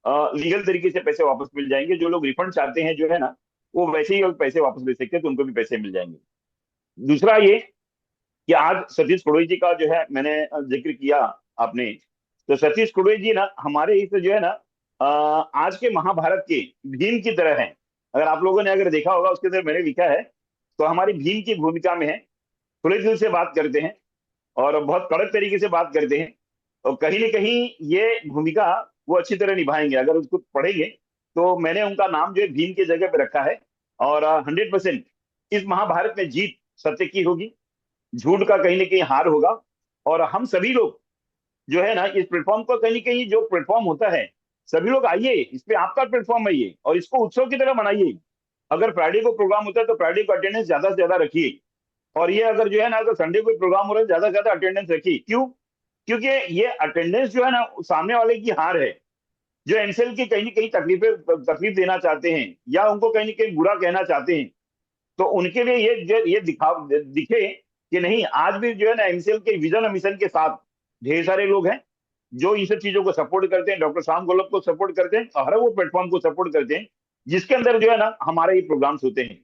लीगल तरीके से पैसे वापस मिल जाएंगे। जो लोग रिफंड चाहते हैं जो है ना, वो वैसे ही अगर पैसे वापस ले सकते हैं तो उनको भी पैसे मिल जाएंगे। दूसरा ये कि आज सतीश कुड़वे जी का जो है मैंने जिक्र किया आपने, तो सतीश कुड़वे जी ना हमारे इस जो है ना आज के महाभारत के भीम की तरह हैं। अगर आप लोगों ने अगर देखा होगा उसके अंदर मैंने लिखा है, तो हमारी भीम की भूमिका में है, खुले दिल से बात करते हैं और बहुत कड़क तरीके से बात करते हैं। और कहीं ना कहीं ये भूमिका वो अच्छी तरह निभाएंगे। अगर उसको पढ़ेंगे तो मैंने उनका नाम जो है भीम की जगह पे रखा है। और 100% इस महाभारत में जीत सत्य की होगी, झूठ का कहीं ना कहीं हार होगा। और हम सभी लोग जो है ना इस प्लेटफॉर्म को, कहीं ना कहीं जो प्लेटफॉर्म होता है, सभी लोग आइए, इस पे आपका प्लेटफॉर्म है ये, और इसको उत्सव की तरह मनाइए। अगर फ्राइडे को प्रोग्राम होता है तो फ्राइडे को अटेंडेंस ज्यादा से ज्यादा रखिए। और ये अगर जो है ना अगर संडे को प्रोग्राम हो रहा है, ज्यादा से ज्यादा अटेंडेंस रखिए। क्यों? क्योंकि ये अटेंडेंस जो है ना सामने वाले की हार है। जो एमसीएल की कहीं ना कहीं तकलीफ देना चाहते हैं या उनको कहीं ना कहीं बुरा कहना चाहते हैं, तो उनके लिए ये दिखे कि नहीं, आज भी जो है ना एमसीएल के विजन और मिशन के साथ ढेर सारे लोग हैं जो इन सब चीजों को सपोर्ट करते हैं, डॉक्टर श्याम गोलप को सपोर्ट करते हैं और हर वो प्लेटफॉर्म को सपोर्ट करते हैं जिसके अंदर जो है ना हमारे ये प्रोग्राम्स होते हैं।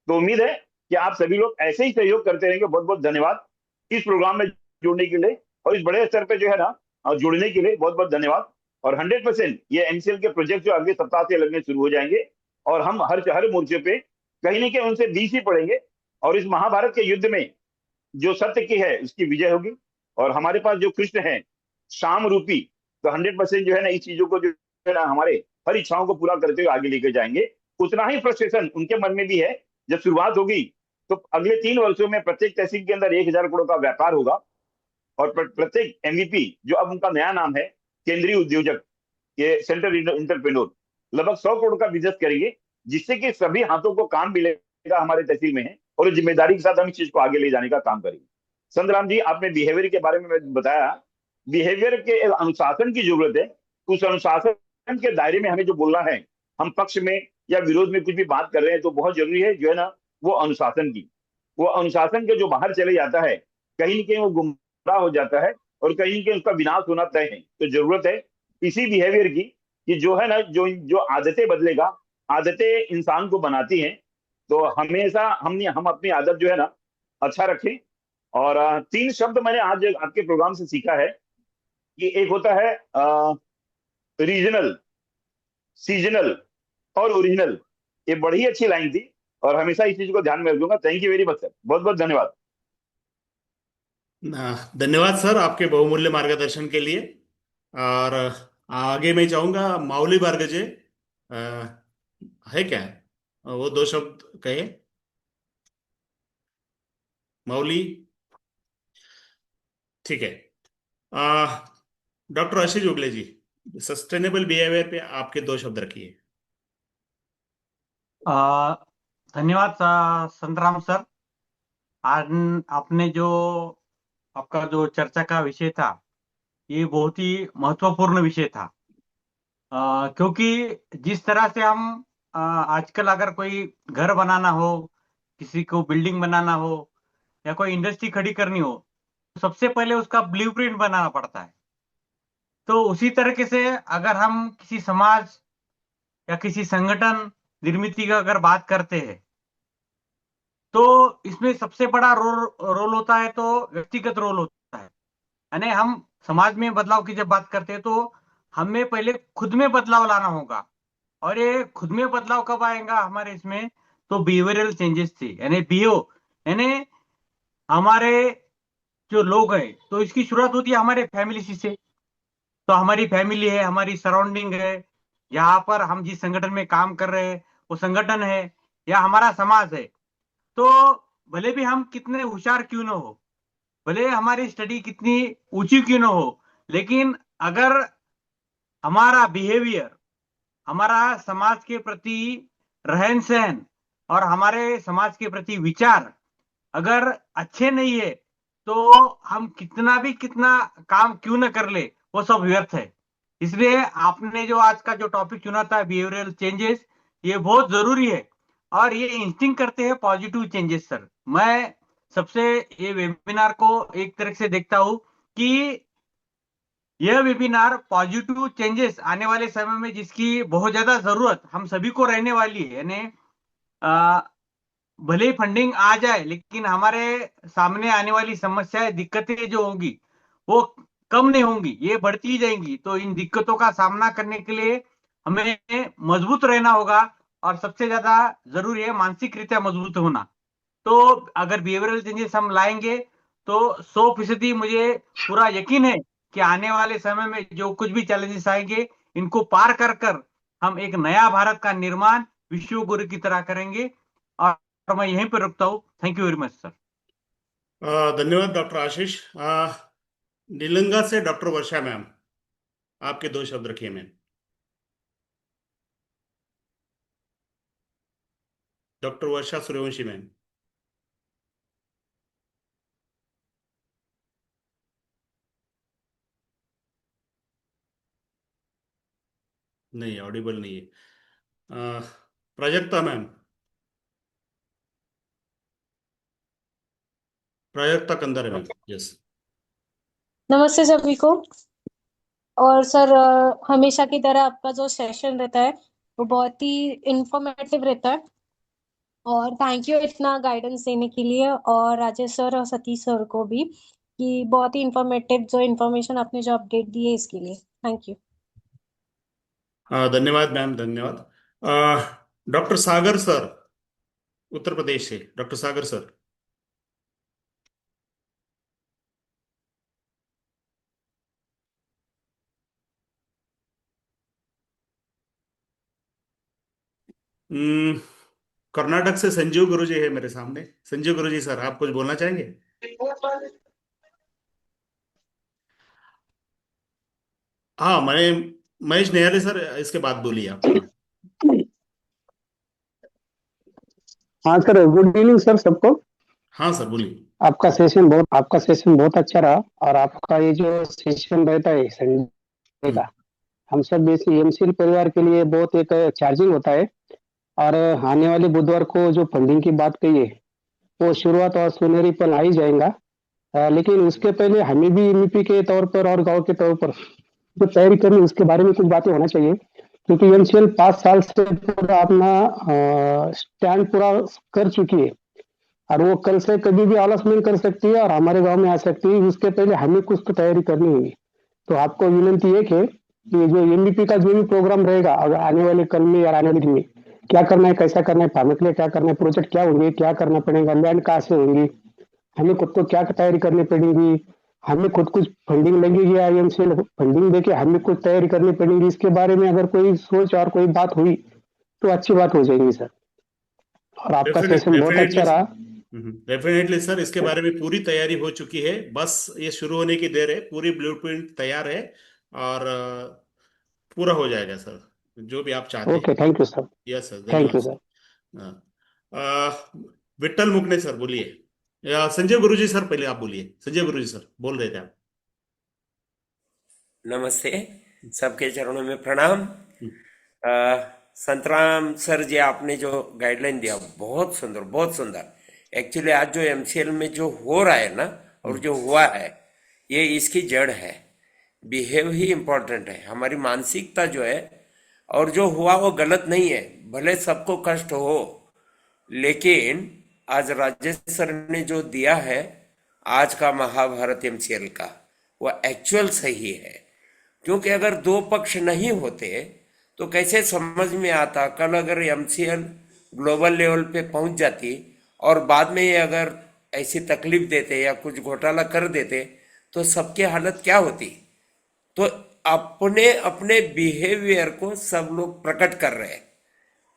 तो उम्मीद है कि आप सभी लोग ऐसे ही सहयोग करते रहेंगे। बहुत बहुत धन्यवाद इस प्रोग्राम में जुड़ने के लिए, और इस बड़े स्तर पे जो है ना जुड़ने के लिए बहुत बहुत धन्यवाद। और 100% ये एमसीएल के प्रोजेक्ट जो अगले सप्ताह से लगने शुरू हो जाएंगे, और हम हर मोर्चे पे कहीं ना कहीं उनसे बीच ही पड़ेंगे। और इस महाभारत के युद्ध में जो सत्य की है उसकी विजय होगी, और हमारे पास जो कृष्ण है शाम रूपी, तो 100% जो है ना इस चीजों को जो है ना हमारे हर इच्छाओं को पूरा करते हुए आगे लेके जाएंगे। उतना ही फ्रस्ट्रेशन उनके मन में भी है। जब शुरुआत होगी तो अगले 3 वर्षों में प्रत्येक तहसील के अंदर 1,000 करोड़ का व्यापार होगा, और प्रत्येक एमवीपी जो अब उनका नया नाम है, केंद्रीय उद्योजक, ये सेंट्रल इंटरप्रेन्योर, लगभग 100 करोड़ का बिजनेस करेंगे, जिससे कि सभी हाथों को काम मिलेगा हमारे तहसील में है, और जिम्मेदारी के साथ हम इस चीज को आगे ले जाने का काम करेंगे। संतराम जी, आपने बिहेवियर के बारे में बताया। बिहेवियर के अनुशासन की जरूरत है। उस अनुशासन के दायरे में हमें जो बोलना है, हम पक्ष में या विरोध में कुछ भी बात कर रहे हैं, तो बहुत जरूरी है जो है ना वो अनुशासन की, वो अनुशासन के जो बाहर चले जाता है, कहीं ना कहीं वो गुमराह हो जाता है और कहीं ना कहीं उसका विनाश होना तय है। तो जरूरत है इसी बिहेवियर की कि जो है ना जो जो आदतें बदलेगा, आदतें इंसान को बनाती हैं। तो हमेशा हम अपनी आदत जो है ना अच्छा रखें। और 3 शब्द मैंने आज आपके प्रोग्राम से सीखा है कि एक होता है रीजनल, सीजनल और ओरिजिनल। ये बड़ी अच्छी लाइन थी और हमेशा इस चीज को ध्यान में रखूंगा। Thank you very much sir, बहुत बहुत धन्यवाद। धन्यवाद सर आपके बहुमूल्य मार्गदर्शन के लिए। और आगे मैं चाहूंगा माउली बारगजे, अ, है क्या, वो 2 शब्द कहे माउली। ठीक है। डॉक्टर आशीष उगले जी, सस्टेनेबल बिहेवियर पे आपके 2 शब्द रखिए। आ, धन्यवाद संतराम सर। आज आपने जो आपका जो चर्चा का विषय था, ये बहुत ही महत्वपूर्ण विषय था। क्योंकि जिस तरह से हम आजकल अगर कोई घर बनाना हो, किसी को बिल्डिंग बनाना हो या कोई इंडस्ट्री खड़ी करनी हो, तो सबसे पहले उसका ब्लूप्रिंट बनाना पड़ता है। तो उसी तरीके से अगर हम किसी समाज या किसी संगठन निर्मित की अगर बात करते हैं, तो इसमें सबसे बड़ा रोल रोल होता है, तो व्यक्तिगत रोल होता है। यानी हम समाज में बदलाव की जब बात करते हैं, तो हमें पहले खुद में बदलाव लाना होगा। और ये खुद में बदलाव कब आएगा हमारे इसमें, तो बिहेवियरल चेंजेस थी, यानी बिहेव, यानी हमारे जो लोग हैं, तो इसकी शुरुआत होती है हमारे फैमिली से। तो हमारी फैमिली है, हमारी सराउंडिंग है, यहाँ पर हम जिस संगठन में काम कर रहे हैं वो संगठन है, या हमारा समाज है, तो भले भी हम कितने होशियार क्यों न हो, भले हमारी स्टडी कितनी ऊंची क्यों न हो, लेकिन अगर हमारा बिहेवियर, हमारा समाज के प्रति रहन सहन और हमारे समाज के प्रति विचार अगर अच्छे नहीं है, तो हम कितना काम क्यों न कर ले, वो सब व्यर्थ है। इसलिए आपने जो आज का जो टॉपिक चुना था, बिहेवियरल चेंजेस, ये बहुत जरूरी है और ये इंस्टिंग करते हैं पॉजिटिव चेंजेस। सर, मैं सबसे ये वेबिनार को एक तरह से देखता हूं कि यह वेबिनार पॉजिटिव चेंजेस आने वाले समय में जिसकी बहुत ज्यादा जरूरत हम सभी को रहने वाली है, यानी भले ही फंडिंग आ जाए, लेकिन हमारे सामने आने वाली समस्याएं, दिक्कतें जो होंगी वो कम नहीं होंगी, ये बढ़ती ही जाएंगी। तो इन दिक्कतों का सामना करने के लिए हमें मजबूत रहना होगा और सबसे ज्यादा जरूरी है मानसिक रीत्या मजबूत होना। तो अगर बिहेवियरल चेंजेस हम लाएंगे तो 100% मुझे पूरा यकीन है कि आने वाले समय में जो कुछ भी चैलेंजेस आएंगे, इनको पार कर कर हम एक नया भारत का निर्माण विश्व गुरु की तरह करेंगे। और मैं यहीं पर रुकता हूँ। Thank you very much sir. धन्यवाद डॉक्टर आशीष। नीलंगा से डॉक्टर वर्षा मैम, आपके 2 शब्द रखिए ma'am. Doctor Varsha Suryavanshi ma'am. नहीं, ऑडिबल नहीं है। Prajakta ma'am, Prajakta Kandar ma'am, yes. नमस्ते सभी को। और सर, हमेशा की तरह आपका जो सेशन रहता है वो बहुत ही इंफॉर्मेटिव रहता है, और थैंक यू इतना गाइडेंस देने के लिए, और राजेश सर और सतीश सर को भी, कि बहुत ही इंफॉर्मेटिव जो इन्फॉर्मेशन आपने जो अपडेट दी है इसके लिए थैंक यू। धन्यवाद मैम, धन्यवाद। डॉक्टर सागर सर, उत्तर प्रदेश से, डॉक्टर सागर सर। कर्नाटक से संजीव गुरुजी है मेरे सामने। संजीव गुरुजी सर, आप कुछ बोलना चाहेंगे? हाँ, मैंने महेश निहारे सर, इसके बाद बोलिए आप। हाँ। हाँ सर, गुड इवनिंग सर सबको। हाँ सर, बोलिए। आपका सेशन बहुत अच्छा रहा, और आपका ये जो सेशन रहता है संडे का, हम सब जैसे एमसीएल परिवार के लिए बहुत एक चार्जिंग होता है। और आने वाले बुधवार को जो फंडिंग की बात कही है, वो शुरुआत और सुनहरी पल आ ही जाएगा। लेकिन उसके पहले हमें भी एमईपी के तौर पर और गांव के तौर पर जो तैयारी करनी, उसके बारे में कुछ बातें होना चाहिए। क्योंकि एमसीएल 5 साल से पूरा अपना स्टैंड पूरा कर चुकी है, और वो कल से कभी भी आलसमेंट कर सकती है और हमारे गांव में आ सकती है। उसके पहले हमें कुछ तो तैयारी करनी होगी। तो आपको विनंती है कि ये जो एमबीपी का जो भी प्रोग्राम रहेगा, अगर आने वाले कल में या आने वाले दिन में क्या करना है, कैसा करना है, फार्मर के लिए क्या करना है, प्रोजेक्ट क्या होंगे, क्या करना पड़ेगा, लैंड कहाँ से होंगी, हमें खुद को क्या तैयारी करनी पड़ेगी, हमें खुद कुछ फंडिंग लगेगी या एमसीएल फंडिंग देके हमें कुछ तैयारी करनी पड़ेगी, इसके बारे में अगर कोई सोच और कोई बात हुई तो अच्छी बात हो जाएगी सर। और आपका सेशन बहुत अच्छा रहा। डेफिनेटली सर, इसके बारे में पूरी तैयारी हो चुकी है, बस ये शुरू होने की देर है। पूरी ब्लूप्रिंट तैयार है और पूरा हो जाएगा सर, जो भी आप चाहते हैं। Okay, thank you sir. Yes sir, thank धन्यवाद यू सर। सर। विट्ठल मुकने सर, बोलिए। या संजय गुरुजी सर, पहले आप बोलिए। संजय गुरुजी सर बोल रहे थे आप। नमस्ते, सबके चरणों में प्रणाम। संतराम सर जी, आपने जो गाइडलाइन दिया बहुत सुंदर, बहुत सुंदर। एक्चुअली आज जो एमसीएल में जो हो रहा है ना, और जो हुआ है, ये इसकी जड़ है। बिहेव ही इम्पोर्टेंट है, हमारी मानसिकता जो है। और जो हुआ वो गलत नहीं है, भले सबको कष्ट हो, लेकिन आज राजेश सर ने जो दिया है आज का महाभारत एमसीएल का, वो एक्चुअल सही है। क्योंकि अगर 2 पक्ष नहीं होते तो कैसे समझ में आता। कल अगर एमसीएल ग्लोबल लेवल पे पहुंच जाती और बाद में ये अगर ऐसी तकलीफ देते या कुछ घोटाला कर देते तो सबकी हालत क्या होती। तो अपने अपने बिहेवियर को सब लोग प्रकट कर रहे हैं।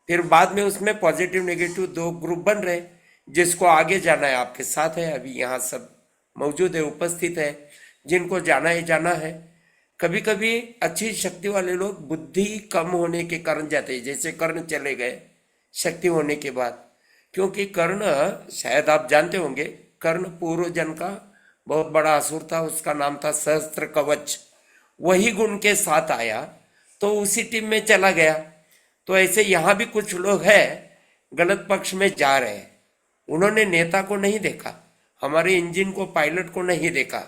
फिर बाद में उसमें पॉजिटिव नेगेटिव दो ग्रुप बन रहे, जिसको आगे जाना है आपके साथ है, अभी यहाँ सब मौजूद है, उपस्थित है, जिनको जाना है जाना है। कभी कभी अच्छी शक्ति वाले लोग बुद्धि कम होने के कारण जाते हैं, जैसे कर्ण चले गए शक्ति होने के बाद, क्योंकि कर्ण, शायद आप जानते होंगे, कर्ण पूर्व जन का बहुत बड़ा असुर था, उसका नाम था सहस्त्र कवच। वही गुण के साथ आया तो उसी टीम में चला गया। तो ऐसे यहाँ भी कुछ लोग हैं गलत पक्ष में जा रहे हैं। उन्होंने नेता को नहीं देखा, हमारे इंजन को, पायलट को नहीं देखा।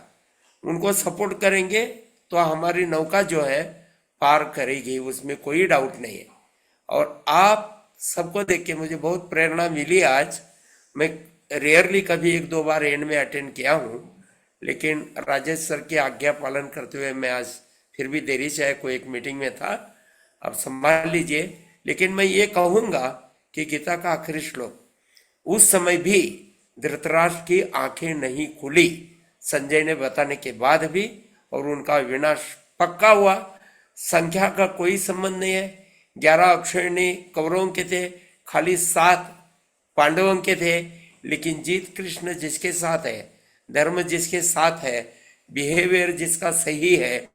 उनको सपोर्ट करेंगे तो हमारी नौका जो है पार करेगी, उसमें कोई डाउट नहीं है। और आप सबको देख के मुझे बहुत प्रेरणा मिली आज। मैं रेयरली कभी एक दो बार एंड में अटेंड किया हूँ, लेकिन राजेश सर की आज्ञा पालन करते हुए मैं आज फिर भी देरी से आया, कोई एक मीटिंग में था, अब संभाल लीजिए। लेकिन मैं ये कहूँगा कि गीता का आखिरी श्लोक, उस समय भी धृतराष्ट्र की आंखें नहीं खुली संजय ने बताने के बाद भी, और उनका विनाश पक्का हुआ। संख्या का कोई संबंध नहीं है। 11 अक्षौहिणी कौरवों के थे, खाली 7 पांडवों के थे, लेकिन जीत कृष्ण जिसके साथ है, धर्म जिसके साथ है, बिहेवियर जिसका सही है,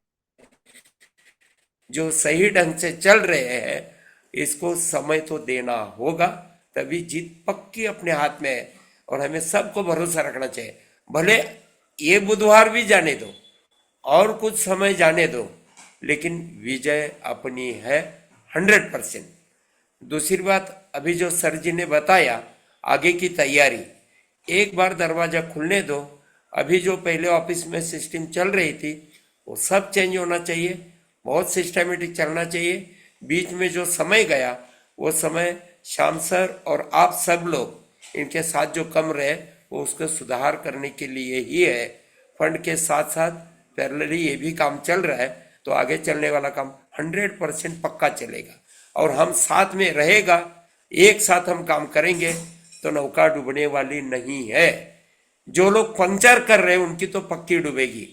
जो सही ढंग से चल रहे हैं, इसको समय तो देना होगा, तभी जीत पक्की अपने हाथ में है। और हमें सबको भरोसा रखना चाहिए, भले ये बुधवार भी जाने दो और कुछ समय जाने दो, लेकिन विजय अपनी है 100%। दूसरी बात, अभी जो सर जी ने बताया आगे की तैयारी, एक बार दरवाजा खुलने दो। अभी जो पहले ऑफिस में सिस्टम चल रही थी वो सब चेंज होना चाहिए, बहुत सिस्टमेटिक चलना चाहिए। बीच में जो समय गया वो समय श्याम सर और आप सब लोग इनके साथ जो कम रहे वो उसको सुधार करने के लिए ही है। फंड के साथ साथ पैरेलली ये भी काम चल रहा है, तो आगे चलने वाला काम 100% पक्का चलेगा और हम साथ में रहेगा, एक साथ हम काम करेंगे तो नौका डूबने वाली नहीं है। जो लोग पंचर कर रहे हैं उनकी तो पक्की डूबेगी।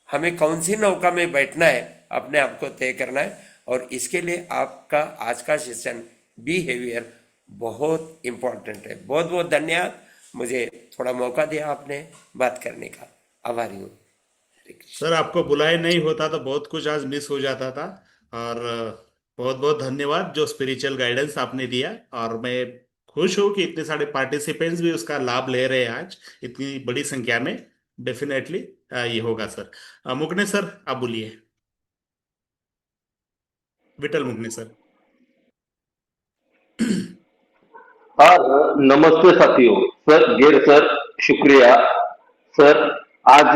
हमें कौन सी नौका में बैठना है अपने आप को तय करना है, और इसके लिए आपका आज का सेशन बिहेवियर बहुत इंपॉर्टेंट है। बहुत बहुत धन्यवाद, मुझे थोड़ा मौका दिया आपने बात करने का, आभारी हूँ। सर आपको बुलाए नहीं होता तो बहुत कुछ आज मिस हो जाता था, और बहुत बहुत धन्यवाद जो स्पिरिचुअल गाइडेंस आपने दिया। और मैं खुश हूँ कि इतने सारे पार्टिसिपेंट्स भी उसका लाभ ले रहे हैं आज इतनी बड़ी संख्या में। डेफिनेटली ये होगा सर। मुकने सर आप बोलिए, विठल मुकने सर। नमस्ते साथियों। सर गेर सर, शुक्रिया सर। आज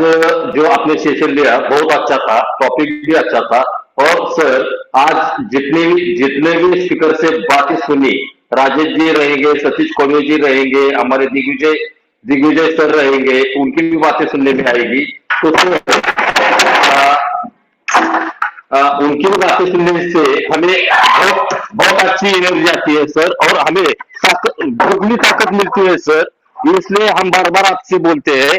जो आपने सेशन लिया बहुत अच्छा था, टॉपिक भी अच्छा था। और सर आज जितने भी स्पीकर से बातें सुनी, राजेश जी रहेंगे, सतीश कोमे जी रहेंगे, हमारे दिग्विजय सर रहेंगे, उनकी भी बातें सुनने में आएगी। तो सर उनकी भी बातें सुनने से हमें बहुत बहुत अच्छी एनर्जी आती है सर, और हमें दुगनी ताकत मिलती है सर। इसलिए हम बार बार आपसे बोलते हैं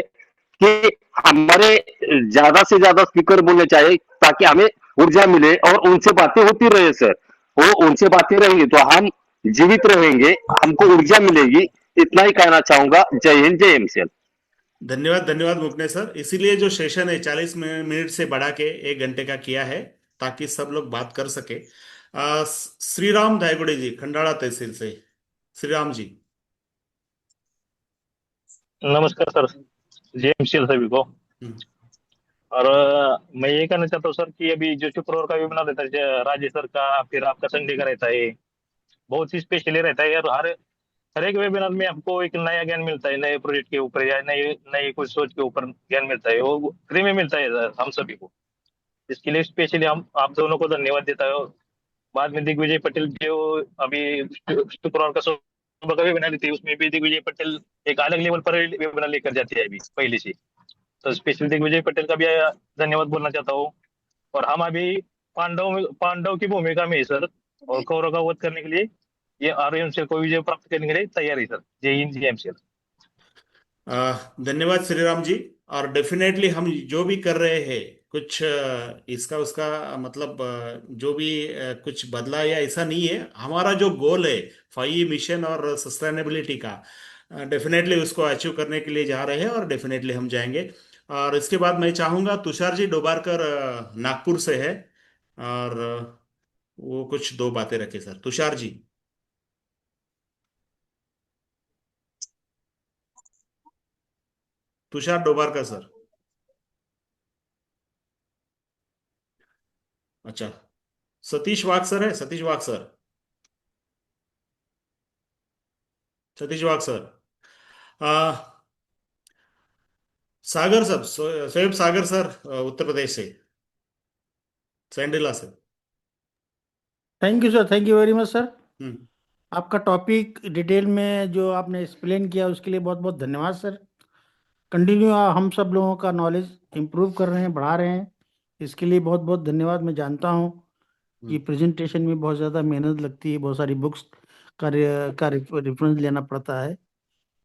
कि हमारे ज्यादा से ज्यादा स्पीकर बोलने चाहिए, ताकि हमें ऊर्जा मिले और उनसे बातें होती रहे सर। वो उनसे बातें रहेंगी तो हम जीवित रहेंगे, हमको ऊर्जा मिलेगी। इतना ही कहना चाहूंगा। जय हिंद, जय एमसीएल। धन्यवाद धन्यवाद मुकने सर। इसीलिए जो सेशन है 40 मिनट से बढ़ा के 1 घंटे का किया है, ताकि सब लोग बात कर सके। श्रीराम धायगुड़े जी, खंडाला तहसील से। श्रीराम जी। नमस्कार सर, जेएमसीएल सभी को। और मैं ये कहना चाहता हूँ सर कि अभी जो शुक्रवार का वेबिनार रहता है राजेश सर का, फिर आपका संडे का रहता है, बहुत ही स्पेशली रहता है। और हर एक वेबिनार में आपको एक नया ज्ञान मिलता है, नए प्रोजेक्ट के ऊपर या नए नए कुछ सोच के ऊपर ज्ञान मिलता है, वो फ्री में मिलता है सर हम सभी को। इसके लिए स्पेशली हम आप दोनों को धन्यवाद देता है। बाद में दिग्विजय पटेल जो अभी शुक्रवार का सुबह का वेबिनार थी, उसमें भी दिग्विजय पटेल एक अलग लेवल पर वेबिनार लेकर जाती है अभी पहले से। तो स्पेशली दिग्विजय पटेल का भी धन्यवाद बोलना चाहता हूँ। और हम अभी पांडव की भूमिका में है सर, और कौरव का वध करने के लिए ये आरएमसीएल को विजय प्राप्त करने के लिए तैयार है सर। जय हिंद, जय एमसीएल। धन्यवाद श्रीराम जी। और डेफिनेटली हम जो भी कर रहे हैं कुछ इसका उसका मतलब जो भी कुछ बदला या ऐसा नहीं है। हमारा जो गोल है 5 मिशन और सस्टेनेबिलिटी का, डेफिनेटली उसको अचीव करने के लिए जा रहे हैं और डेफिनेटली हम जाएंगे। और इसके बाद मैं चाहूंगा तुषार जी डोबारकर नागपुर से है, और वो कुछ 2 बातें रखे सर। तुषार जी। तुषार डोबारकर सर। अच्छा, सतीश वाग सर है, सतीश वाग सर। सतीश वाग सर। आ, सागर सर, शोएब सागर सर, उत्तर प्रदेश से, सैंडिला से। Thank you sir, thank you very much sir. हम्म। आपका टॉपिक डिटेल में जो आपने एक्सप्लेन किया उसके लिए बहुत बहुत धन्यवाद सर। कंटिन्यू हम सब लोगों का नॉलेज इम्प्रूव कर रहे हैं, बढ़ा रहे हैं, इसके लिए बहुत बहुत धन्यवाद। मैं जानता हूँ कि प्रेजेंटेशन में बहुत ज़्यादा मेहनत लगती है, बहुत सारी बुक्स का रेफरेंस लेना पड़ता है।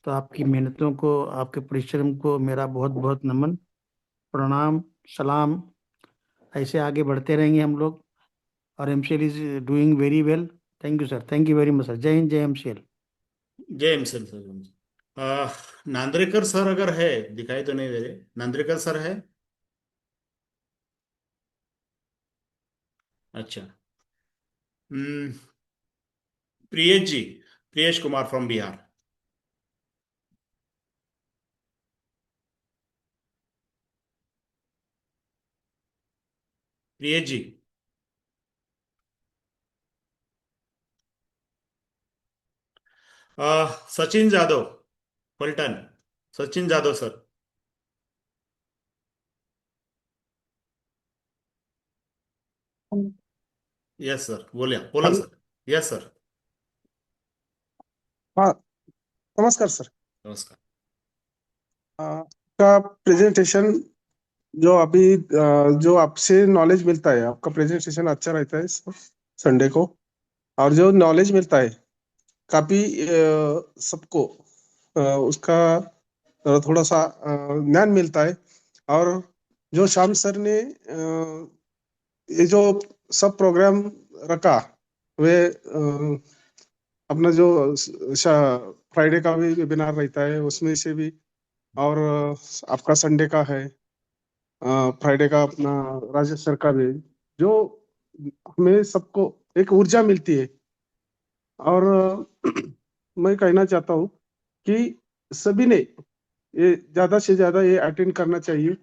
तो आपकी मेहनतों को, आपके परिश्रम को मेरा बहुत बहुत नमन, प्रणाम, सलाम। ऐसे आगे बढ़ते रहेंगे हम लोग, और MCL is doing very well. Thank you sir, thank you very much sir. जय हिंद, जय एमसीएल। जय हिंद सर। नांद्रेकर सर अगर है, दिखाई तो नहीं दे रहे। नांद्रेकर सर है? अच्छा। हम्म। Priyesh ji, Priyesh Kumar from Bihar. Priyesh ji. Sachin Jadhav, Phaltan. Sachin Jadhav sir. Yes sir, बोलिए, बोला हेलो। सर। Yes sir. हाँ, नमस्कार सर। नमस्कार। आपका प्रेजेंटेशन जो अभी जो आपसे नॉलेज मिलता है, आपका प्रेजेंटेशन अच्छा रहता है संडे को। और जो नॉलेज मिलता है काफी सबको उसका थोड़ा सा ज्ञान मिलता है। और जो श्याम सर ने ये जो सब प्रोग्राम रखा, वे अपना जो फ्राइडे का भी वेबिनार रहता है उसमें से भी, और आपका संडे का है, फ्राइडे का अपना राजेश सर का भी, जो हमें सबको एक ऊर्जा मिलती है। और मैं कहना चाहता हूँ कि सभी ने ये ज्यादा से ज्यादा ये अटेंड करना चाहिए।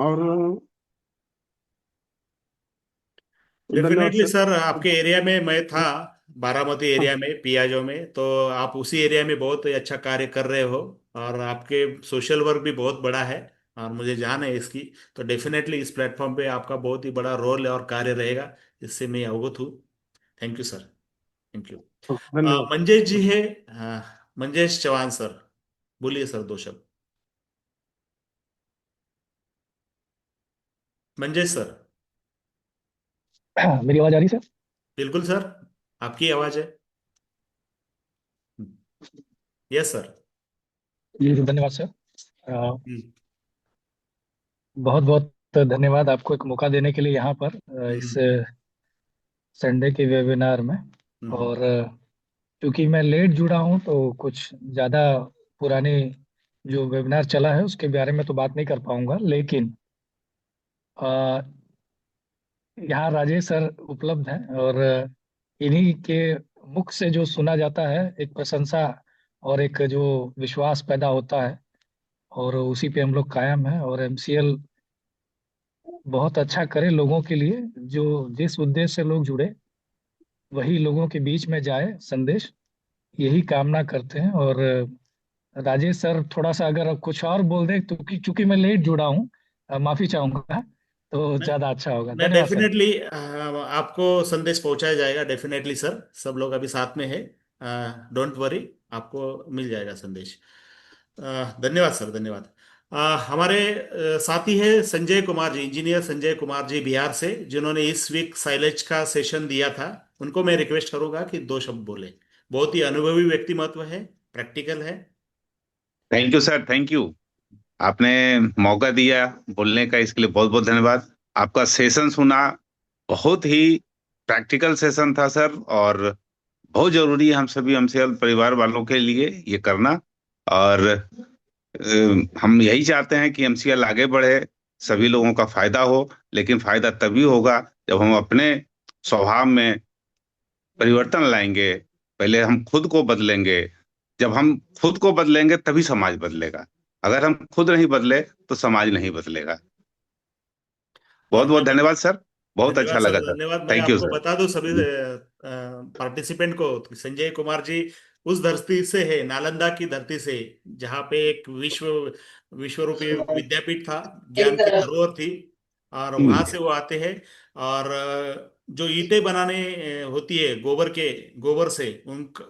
और धन्यवाद डेफिनेटली सर। सर, आपके एरिया में मैं था, बारामती एरिया में, पियाजो में, तो आप उसी एरिया में बहुत ही अच्छा कार्य कर रहे हो, और आपके सोशल वर्क भी बहुत बड़ा है, और मुझे जान है इसकी। तो डेफिनेटली इस प्लेटफॉर्म पे आपका बहुत ही बड़ा रोल और कार्य रहेगा, इससे मैं अवगत हूँ। Thank you sir. Thank you. धन्यवाद सर। मंजेश जी है, मंजेश चौहान सर। बोलिए सर, 2 शब्द। मंजेश सर। मेरी आवाज आ रही है सर? बिल्कुल सर, आपकी आवाज है। Yes sir. जी धन्यवाद सर। बहुत बहुत धन्यवाद आपको एक मौका देने के लिए यहाँ पर इस संडे के वेबिनार में। और क्योंकि मैं लेट जुड़ा हूँ तो कुछ ज़्यादा पुरानी जो वेबिनार चला है उसके बारे में तो बात नहीं कर पाऊंगा, लेकिन अ, यहाँ राजेश सर उपलब्ध हैं, और इन्हीं के मुख से जो सुना जाता है एक प्रशंसा और एक जो विश्वास पैदा होता है, और उसी पे हम लोग कायम हैं। और एमसीएल बहुत अच्छा करे लोगों के लिए, जो जिस उद्देश्य से लोग जुड़े वही लोगों के बीच में जाए संदेश, यही कामना करते हैं। और राजेश सर थोड़ा सा अगर अब कुछ और बोल दे, तो चूंकि मैं लेट जुड़ा हूँ, माफी चाहूंगा, तो ज्यादा अच्छा होगा। मैं धन्यवाद सर। डेफिनेटली आपको संदेश पहुंचाया जाएगा, डेफिनेटली सर। सब लोग अभी साथ में है, डोंट वरी, आपको मिल जाएगा संदेश। धन्यवाद सर, धन्यवाद। हमारे साथी है संजय कुमार जी, इंजीनियर संजय कुमार जी बिहार से, जिन्होंने इस वीक साइलेज का सेशन दिया था। उनको मैं रिक्वेस्ट करूंगा कि 2 शब्द बोले। बहुत ही अनुभवी व्यक्तिमत्व है, प्रैक्टिकल है। Thank you sir, thank you. आपने मौका दिया बोलने का, इसके लिए बहुत बहुत धन्यवाद। आपका सेशन सुना, बहुत ही प्रैक्टिकल सेशन था सर, और बहुत जरूरी है हम सभी एमसीएल परिवार वालों के लिए ये करना। और हम यही चाहते हैं कि एमसीएल आगे बढ़े, सभी लोगों का फायदा हो, लेकिन फायदा तभी होगा जब हम अपने स्वभाव में परिवर्तन लाएंगे। पहले हम खुद को बदलेंगे, जब हम खुद को बदलेंगे तभी समाज बदलेगा। अगर हम खुद नहीं बदले तो समाज नहीं बदलेगा। बहुत बहुत धन्यवाद सर, बहुत अच्छा धन्यवाद सर, लगा सर। धन्यवाद। मैं थैंक यू आपको सर। बता दूं सभी पार्टिसिपेंट को, संजय कुमार जी उस धरती से है, नालंदा की धरती से, जहाँ पे एक विश्व रूपी विद्यापीठ था, ज्ञान की धरोहर थी, और वहां से वो आते हैं। और जो ईंटें बनाने होती है गोबर से,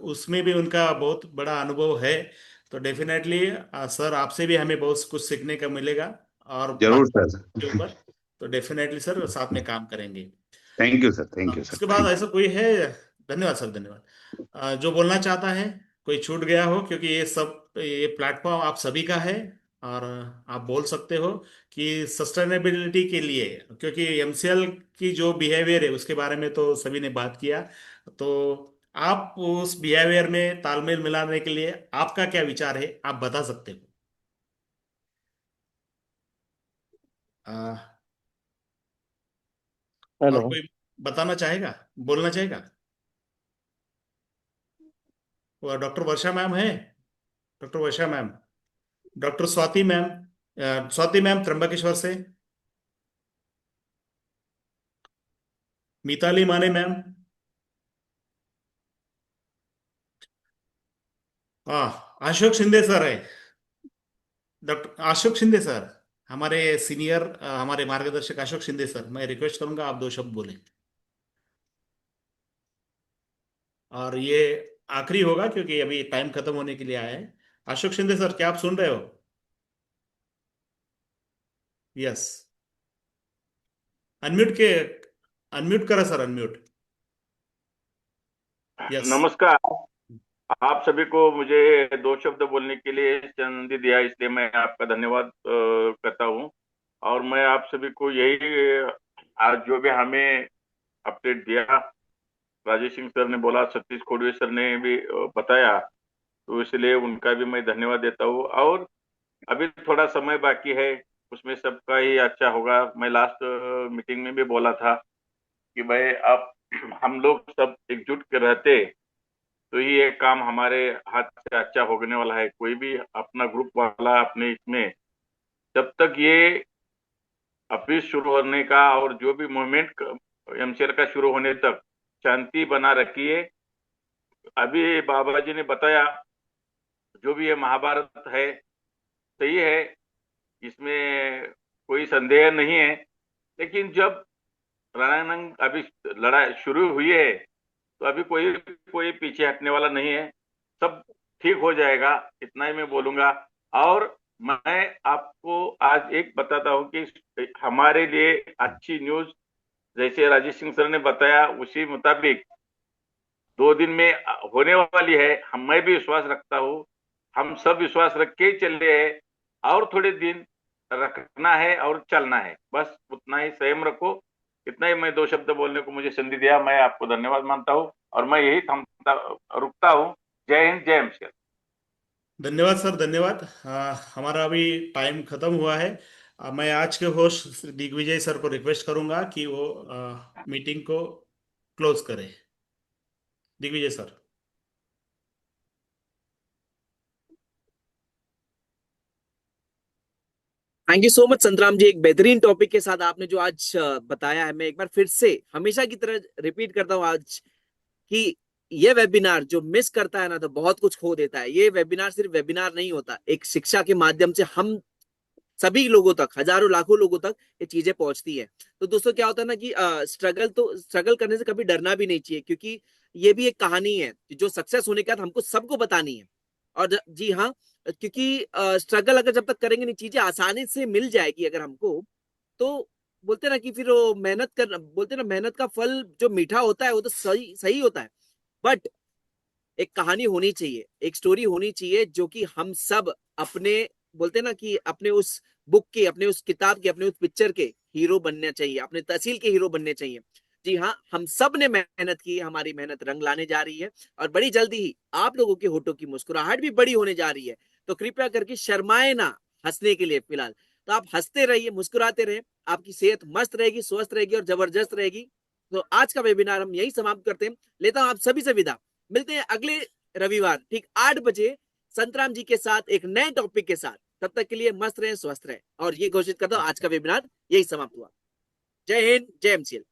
उसमें भी उनका बहुत बड़ा अनुभव है। तो डेफिनेटली सर, आपसे भी हमें बहुत कुछ सीखने का मिलेगा, और जरूर बाकी सर। के ऊपर तो डेफिनेटली सर साथ में काम करेंगे। Thank you sir, thank you sir, उसके बाद ऐसा कोई है? धन्यवाद सर, धन्यवाद। जो बोलना चाहता है, कोई छूट गया हो, क्योंकि ये प्लेटफॉर्म आप सभी का है, और आप बोल सकते हो कि सस्टेनेबिलिटी के लिए, क्योंकि एमसीएल की जो बिहेवियर है उसके बारे में तो सभी ने बात किया, तो आप उस बिहेवियर में तालमेल मिलाने के लिए आपका क्या विचार है, आप बता सकते हो। और हेलो। कोई बताना चाहेगा, बोलना चाहेगा? वो डॉक्टर वर्षा मैम है, doctor Varsha ma'am, doctor Swati ma'am, Swati ma'am Trimbakeshwar से, मिताली माने मैम, अशोक शिंदे सर है, डॉक्टर अशोक शिंदे सर, हमारे सीनियर, हमारे मार्गदर्शक अशोक शिंदे सर, मैं रिक्वेस्ट करूंगा आप 2 शब्द बोले। और ये आखिरी होगा क्योंकि अभी टाइम खत्म होने के लिए आया है। अशोक शिंदे सर, क्या आप सुन रहे हो? यस, अनम्यूट के, अनम्यूट करा सर, अनम्यूट। यस। नमस्कार। आप सभी को मुझे 2 शब्द बोलने के लिए संधि दिया, इसलिए मैं आपका धन्यवाद करता हूं। और मैं आप सभी को यही, आज जो भी हमें अपडेट दिया, राजेश सिंह सर ने बोला, सतीश खोड़वे सर ने भी बताया, तो इसलिए उनका भी मैं धन्यवाद देता हूँ। और अभी थोड़ा समय बाकी है, उसमें सबका ही अच्छा होगा। मैं लास्ट मीटिंग में भी बोला था कि भाई अब हम लोग सब एकजुट के रहते तो ही ये काम हमारे हाथ से अच्छा होने वाला है। कोई भी अपना ग्रुप वाला अपने इसमें, जब तक ये ऑफिस शुरू होने का और जो भी मूवमेंट एमसीएल का शुरू होने तक शांति बना रखिए। अभी बाबा जी ने बताया, जो भी ये महाभारत है सही है, इसमें कोई संदेह नहीं है। लेकिन जब रणरंग अभी लड़ाई शुरू हुई है, तो अभी कोई कोई पीछे हटने वाला नहीं है, सब ठीक हो जाएगा, इतना ही मैं बोलूंगा। और मैं आपको आज एक बताता हूं कि हमारे लिए अच्छी न्यूज, जैसे राजेश सिंह सर ने बताया उसी मुताबिक 2 दिन में होने वाली है। मैं भी विश्वास रखता हूं, हम सब विश्वास रख के ही चले हैं, और थोड़े दिन रखना है और चलना है, बस उतना ही संयम रखो। इतना ही मैं 2 शब्द बोलने को मुझे संधि दिया, मैं आपको धन्यवाद मानता हूँ, और मैं यही थमता रुकता हूँ। जय हिंद, जय एमसीएल। धन्यवाद सर, धन्यवाद। हमारा अभी टाइम खत्म हुआ है। मैं आज के होस्ट दिग्विजय सर को रिक्वेस्ट करूंगा कि वो मीटिंग को क्लोज करें। Digvijay sir. Thank you so much Santram ji, एक बेहतरीन टॉपिक के साथ आपने जो आज बताया है। मैं एक बार फिर से हमेशा की तरह रिपीट करता हूँ आज कि ये वेबिनार जो मिस करता है ना, तो बहुत कुछ खो देता है। ये वेबिनार सिर्फ वेबिनार नहीं होता, एक शिक्षा के माध्यम से हम सभी लोगों तक, हजारों लाखों लोगों तक ये चीजें पहुंचती है। तो दोस्तों क्या होता है ना कि स्ट्रगल करने से कभी डरना भी नहीं चाहिए, क्योंकि ये भी एक कहानी है जो सक्सेस होने के बाद हमको सबको बतानी है। और जी हाँ, क्योंकि स्ट्रगल अगर जब तक करेंगे नहीं, चीजें आसानी से मिल जाएगी अगर हमको, तो बोलते ना कि फिर वो बोलते ना मेहनत का फल जो मीठा होता है वो तो सही सही होता है। बट एक कहानी होनी चाहिए, एक स्टोरी होनी चाहिए जो कि हम सब अपने बोलते हैं ना कि अपने उस बुक के, अपने उस किताब के, अपने उस पिक्चर के हीरो बनना चाहिए, अपने तहसील के हीरो बनने चाहिए। जी हाँ, हम सब ने मेहनत की, हमारी मेहनत रंग लाने जा रही है और बड़ी जल्दी ही आप लोगों के होठों की मुस्कुराहट भी बड़ी होने जा रही है। तो कृपया करके शर्माए ना हंसने के लिए फिलहाल। तो आप हंसते रहिए, मुस्कुराते रहे, आपकी सेहत मस्त रहेगी, स्वस्थ रहेगी और जबरदस्त रहेगी। तो आज का वेबिनार हम यही समाप्त करते हैं। लेता हूं आप सभी से विदा। मिलते हैं अगले रविवार ठीक 8 बजे संतराम जी के साथ एक नए टॉपिक के साथ। तब तक के लिए मस्त रहें, स्वस्थ रहें और ये घोषित करता हूं आज का वेबिनार यही समाप्त हुआ। जय हिंद, जय एमसीएल।